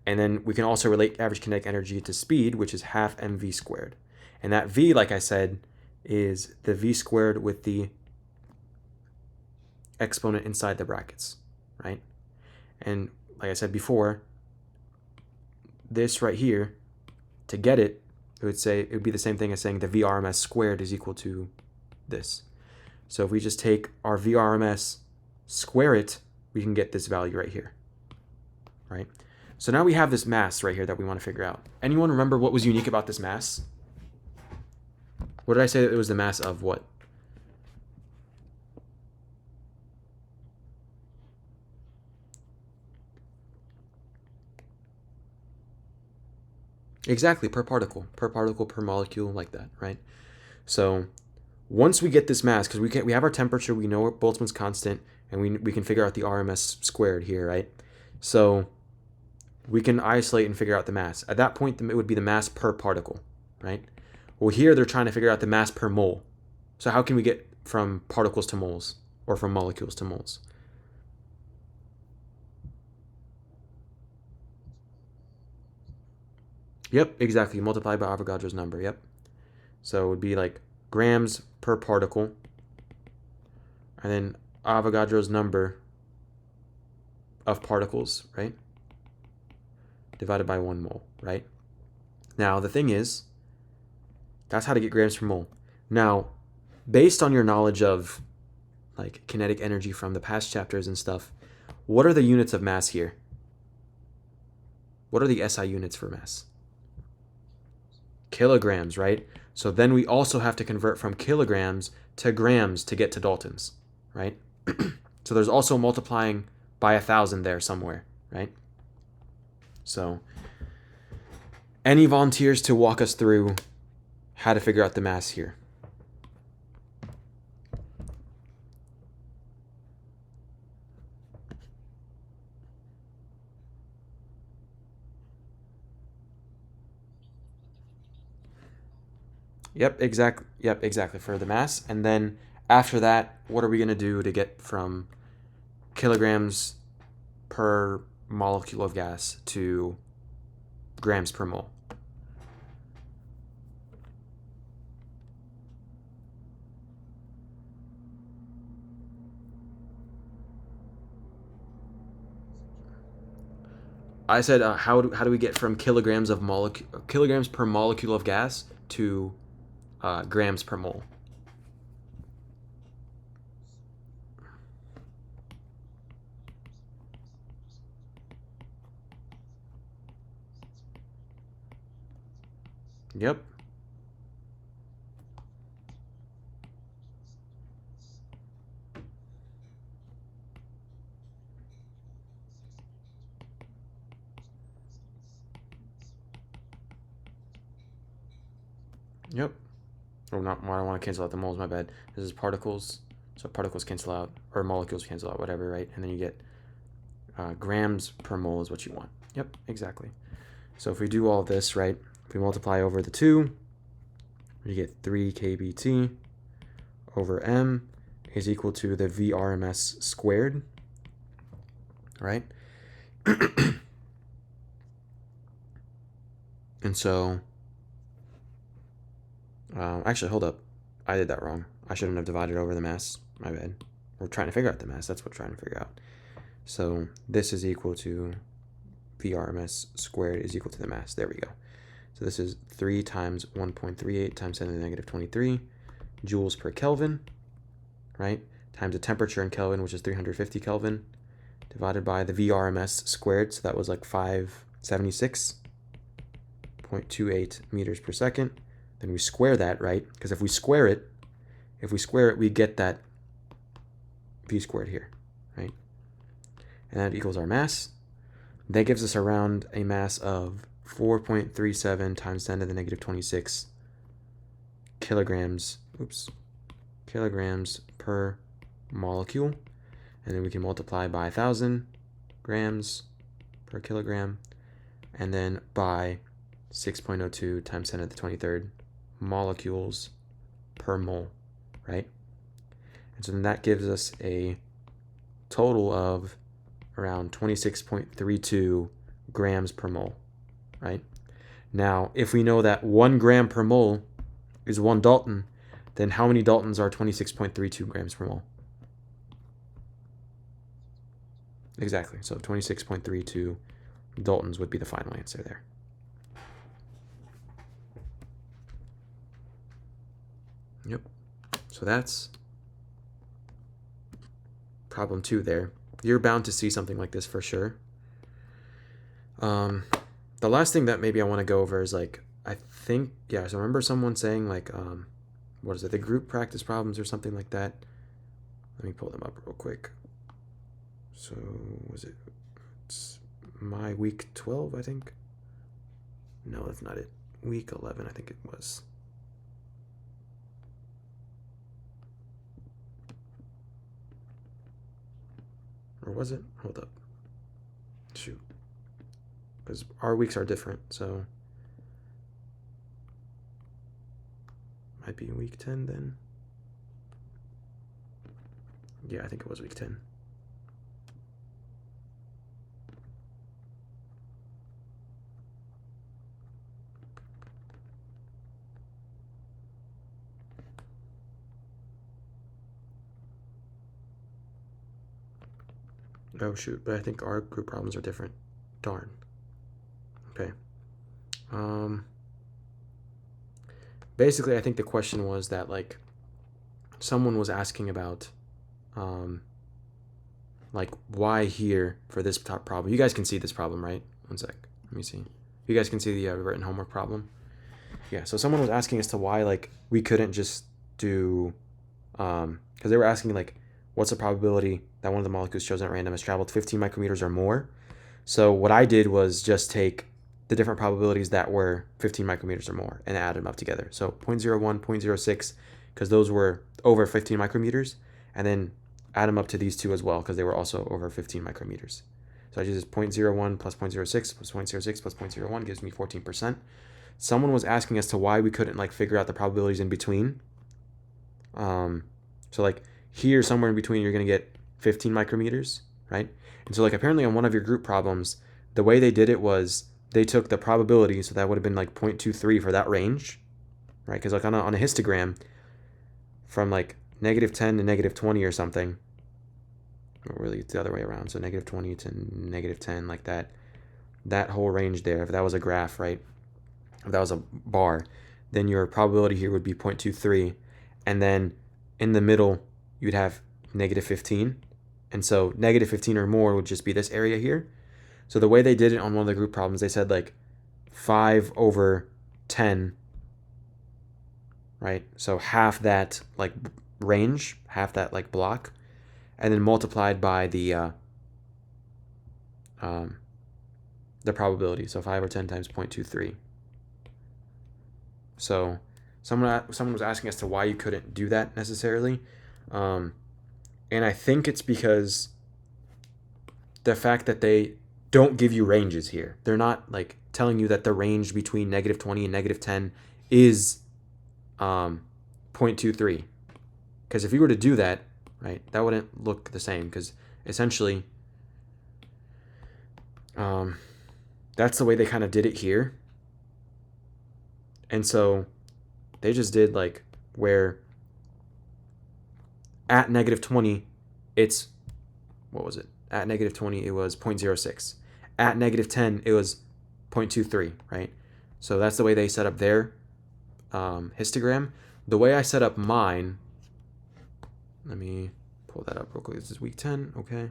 And then we can also relate average kinetic energy to speed, which is half mv squared. And that v, like I said, is the v squared with the exponent inside the brackets, right? And like I said before, this right here, to get it, it would be the same thing as saying the VRMS squared is equal to this. So if we just take our VRMS, square it, we can get this value right here, right? So now we have this mass right here that we want to figure out. Anyone remember what was unique about this mass? What did I say that it was the mass of what? Exactly, per particle, per molecule, like that, right? So once we get this mass, because we have our temperature, we know Boltzmann's constant, and we can figure out the RMS squared here, right? So we can isolate and figure out the mass. At that point, it would be the mass per particle, right? Well, here they're trying to figure out the mass per mole. So how can we get from particles to moles, or from molecules to moles? Yep, exactly. Multiplied by Avogadro's number. Yep. So it would be like grams per particle, and then Avogadro's number of particles, right? Divided by 1 mole, right? Now, the thing is, that's how to get grams per mole. Now, based on your knowledge of like kinetic energy from the past chapters and stuff, what are the units of mass here? What are the SI units for mass? Kilograms, right? So then we also have to convert from kilograms to grams to get to Daltons, right? So there's also multiplying by 1,000 there somewhere, right? So any volunteers to walk us through how to figure out the mass here? Yep, exactly for the mass. And then after that, what are we going to do to get from kilograms per molecule of gas to grams per mole? I said, how do we get from kilograms per molecule of gas to grams per mole? Yep. Yep. Oh, not. I don't want to cancel out the moles. My bad. This is particles. So particles cancel out, or molecules cancel out, whatever, right? And then you get grams per mole is what you want. Yep, exactly. So if we do all this, right, if we multiply over the 2, you get 3 kBt over m is equal to the VRMS squared, right? And so, actually, hold up. I did that wrong. I shouldn't have divided over the mass. My bad. We're trying to figure out the mass. That's what we're trying to figure out. So this is equal to VRMS squared is equal to the mass. There we go. So this is 3 times 1.38 times 10 to the negative 23 joules per Kelvin, right? Times the temperature in Kelvin, which is 350 Kelvin, divided by the VRMS squared. So that was like 576.28 meters per second. Then we square that, right? Because if we square it, we get that V squared here, right? And that equals our mass. That gives us around a mass of 4.37 times 10 to the negative 26 kilograms per molecule. And then we can multiply by 1,000 grams per kilogram, and then by 6.02 times 10 to the 23rd molecules per mole, right? And so then that gives us a total of around 26.32 grams per mole, right? Now, if we know that 1 gram per mole is 1 Dalton, then how many Daltons are 26.32 grams per mole? Exactly. So 26.32 Daltons would be the final answer there. Yep. So that's problem 2 there. You're bound to see something like this for sure. The last thing that maybe I want to go over is like, I think, yeah, so I remember someone saying like, what is it, the group practice problems or something like that. Let me pull them up real quick. So it's my week 12, I think. No, that's not it. Week 11, I think it was. Or was it? Hold up. Shoot. Because our weeks are different, so might be week 10 then. Yeah, I think it was week 10. Oh shoot, but I think our group problems are different. Darn. Okay. Basically, I think the question was that like someone was asking about like why here for this top problem. You guys can see this problem, right? One sec. Let me see. You guys can see the written homework problem. Yeah. So someone was asking as to why like we couldn't just do because they were asking like what's the probability that one of the molecules chosen at random has traveled 15 micrometers or more. So what I did was just take the different probabilities that were 15 micrometers or more and add them up together. So 0.01, 0.06, because those were over 15 micrometers, and then add them up to these two as well because they were also over 15 micrometers. So I just 0.01 plus 0.06 plus 0.06 plus 0.01 gives me 14%. someone was asking as to why we couldn't like figure out the probabilities in between. So like here, somewhere in between, you're going to get 15 micrometers, right? And so like apparently on one of your group problems, the way they did it was they took the probability, so that would have been like 0.23 for that range, right? Because like on a histogram, from like -10 to -20 or something, or really it's the other way around, so -20 to -10, like that whole range there, if that was a graph, right? If that was a bar, then your probability here would be 0.23, and then in the middle you'd have -15, and so -15 or more would just be this area here. So the way they did it on one of the group problems, they said like 5/10, right? So half that like range, half that like block, and then multiplied by the probability. So 5/10 times 0.23. So someone was asking as to why you couldn't do that necessarily, and I think it's because the fact that they don't give you ranges here. They're not like telling you that the range between -20 and -10 is 0.23. Because if you were to do that, right, that wouldn't look the same. Because essentially, that's the way they kind of did it here. And so they just did like where at -20, it's, what was it? At -20, it was 0.06. At -10, it was 0.23, right? So that's the way they set up their histogram. The way I set up mine, let me pull that up real quick. This is week 10, okay.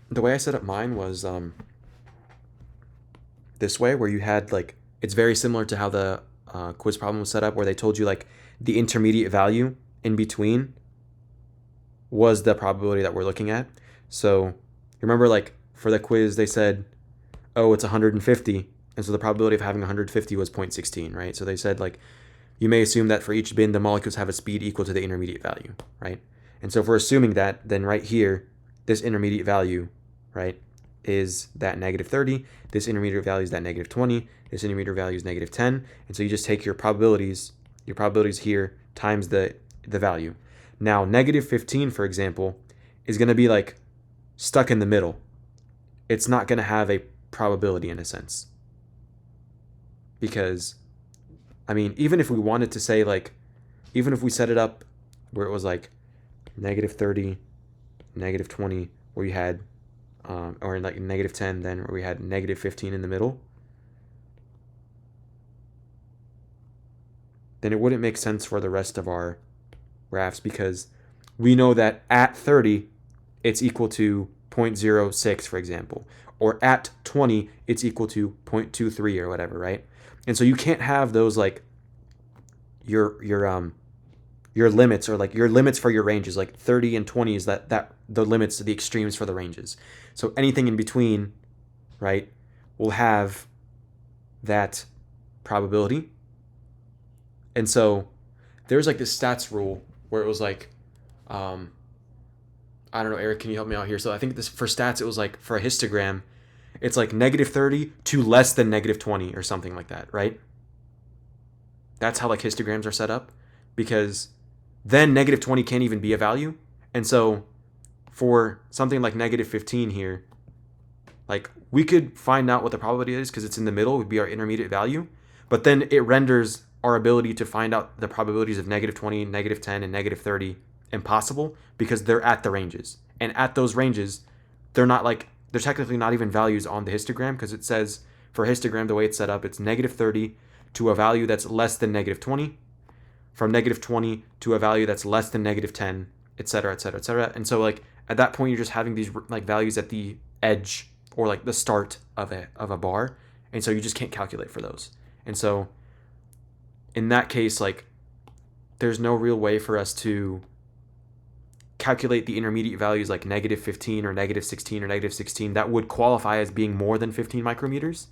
The way I set up mine was this way, where you had like, it's very similar to how the quiz problem was set up, where they told you like the intermediate value in between was the probability that we're looking at. So remember, like for the quiz, they said, oh, it's 150. And so the probability of having 150 was 0.16, right? So they said like, you may assume that for each bin, the molecules have a speed equal to the intermediate value, right? And so if we're assuming that, then right here, this intermediate value, right, is that -30. This intermediate value is that -20. This intermediate value is -10. And so you just take your probabilities here times the value. Now, -15, for example, is going to be like stuck in the middle. It's not going to have a probability in a sense. Because, I mean, even if we wanted to say like, even if we set it up where it was like -30, -20, where you had, or like -10, then where we had -15 in the middle, then it wouldn't make sense for the rest of our graphs, because we know that at 30, it's equal to 0.06, for example, or at 20, it's equal to 0.23 or whatever, right? And so you can't have those like your limits, or like your limits for your ranges, like 30 and 20 is that the limits to the extremes for the ranges. So anything in between, right, will have that probability. And so there's like this stats rule where it was like, I don't know, Eric, can you help me out here? So I think this for stats, it was like for a histogram, it's like -30 to less than -20 or something like that, right? That's how like histograms are set up, because then -20 can't even be a value. And so for something like -15 here, like we could find out what the probability is because it's in the middle, would be our intermediate value. But then it renders our ability to find out the probabilities of -20, -10, and -30 impossible, because they're at the ranges. And at those ranges, they're not like, they're technically not even values on the histogram, because it says for histogram, the way it's set up, it's -30 to a value that's less than -20, from -20 to a value that's less than -10, etc., etc., etc. And so like at that point, you're just having these like values at the edge, or like the start of a bar, and so you just can't calculate for those. And so in that case, like there's no real way for us to calculate the intermediate values like -15 or -16 or -16 that would qualify as being more than 15 micrometers.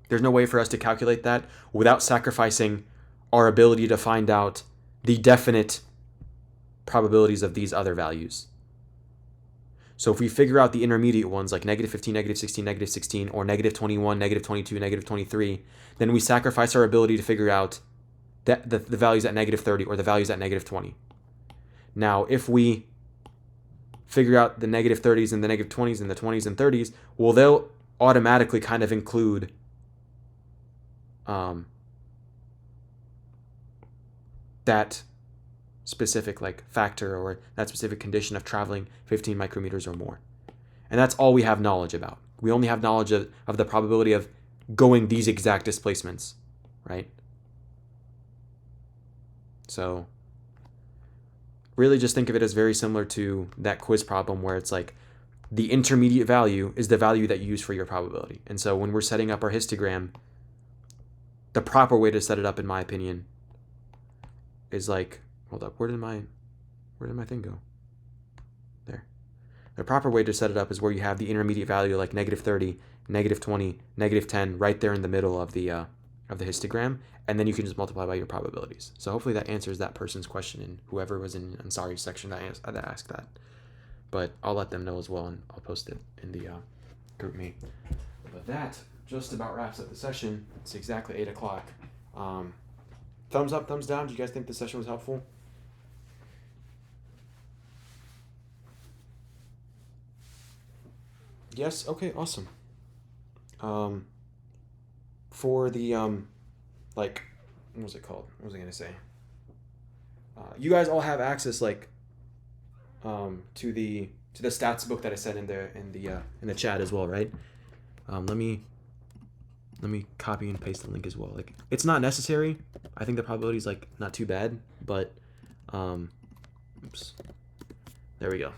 There's no way for us to calculate that without sacrificing our ability to find out the definite probabilities of these other values. So if we figure out the intermediate ones like -15, -16, or -21, -22, -23, then we sacrifice our ability to figure out the values at -30 or the values at -20. Now, if we figure out the -30s and the -20s and the 20s and 30s, well, they'll automatically kind of include that specific like factor or that specific condition of traveling 15 micrometers or more. And that's all we have knowledge about. We only have knowledge of the probability of going these exact displacements, right? So really just think of it as very similar to that quiz problem where it's like the intermediate value is the value that you use for your probability. And so when we're setting up our histogram, the proper way to set it up, in my opinion, is like, hold up, where did my thing go? There. The proper way to set it up is where you have the intermediate value like -30, -20, -10 right there in the middle of the histogram, and then you can just multiply by your probabilities. So hopefully that answers that person's question and whoever was in Ansari's section that asked that. But I'll let them know as well, and I'll post it in the group me. But that just about wraps up the session. It's exactly 8 o'clock. Thumbs up, thumbs down. Do you guys think the session was helpful? Yes? Okay, awesome. For the, like, what was it called? What was I going to say? You guys all have access, like, to the stats book that I sent in the chat as well, right? Let me copy and paste the link as well. Like, it's not necessary. I think the probability is like not too bad, but oops, there we go.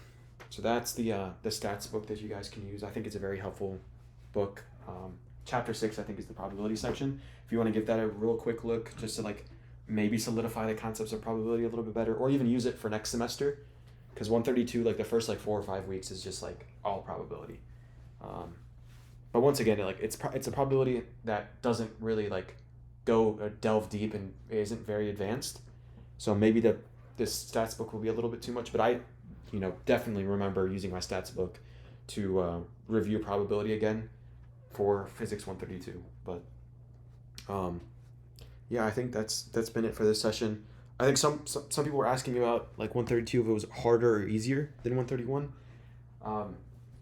So that's the stats book that you guys can use. I think it's a very helpful book. Chapter 6, I think, is the probability section. If you want to give that a real quick look, just to like maybe solidify the concepts of probability a little bit better, or even use it for next semester, because 132, like the first like 4 or 5 weeks is just like all probability. But once again, like it's a probability that doesn't really like go delve deep and isn't very advanced. So maybe this stats book will be a little bit too much, but I, definitely remember using my stats book to review probability again for physics 132. But yeah, I think that's been it for this session. I think some people were asking about like 132 if it was harder or easier than 131.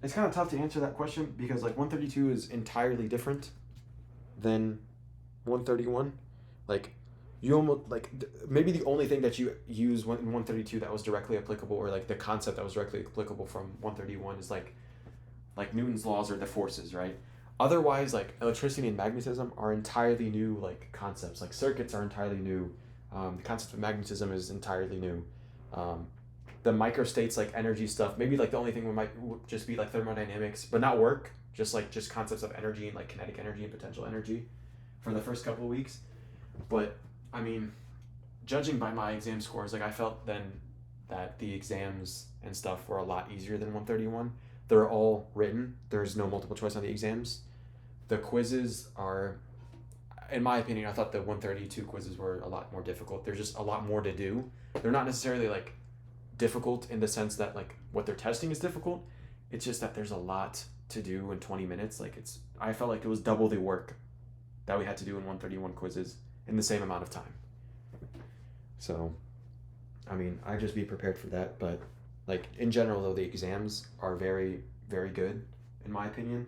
It's kind of tough to answer that question because like 132 is entirely different than 131. Like you almost like maybe the only thing that you use in 132 that was directly applicable, or like the concept that was directly applicable from 131, is like Newton's laws or the forces, right? Otherwise, like electricity and magnetism are entirely new like concepts. Like circuits are entirely new. The concept of magnetism is entirely new. The microstates, like energy stuff, maybe like the only thing would just be like thermodynamics, but not work. Just concepts of energy and like kinetic energy and potential energy for the first couple of weeks. But I mean, judging by my exam scores, like I felt then that the exams and stuff were a lot easier than 131. They're all written. There's no multiple choice on the exams. The quizzes are, in my opinion, I thought the 132 quizzes were a lot more difficult. There's just a lot more to do. They're not necessarily like difficult in the sense that like what they're testing is difficult. It's just that there's a lot to do in 20 minutes. Like I felt like it was double the work that we had to do in 131 quizzes in the same amount of time. So, I mean, I'd just be prepared for that. But like in general though, the exams are very, very good in my opinion.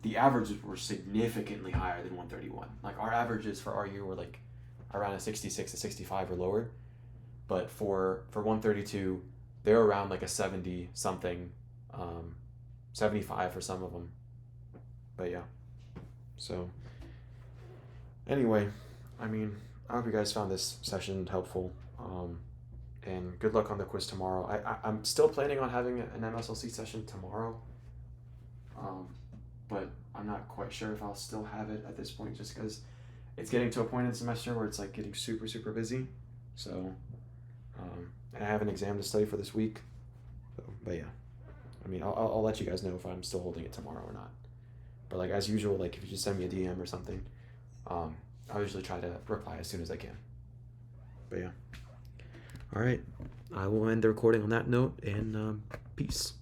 The averages were significantly higher than 131. Like our averages for our year were like around a 66 to 65 or lower. But for 132, they're around like a 70 something, 75 for some of them. But yeah. So anyway, I mean, I hope you guys found this session helpful. And good luck on the quiz tomorrow. I'm still planning on having an MSLC session tomorrow. But I'm not quite sure if I'll still have it at this point, just because it's getting to a point in the semester where it's like getting super, super busy. So, and I have an exam to study for this week. So, but yeah, I mean, I'll let you guys know if I'm still holding it tomorrow or not. But like as usual, like if you just send me a DM or something, I'll usually try to reply as soon as I can. But yeah. All right. I will end the recording on that note, and peace.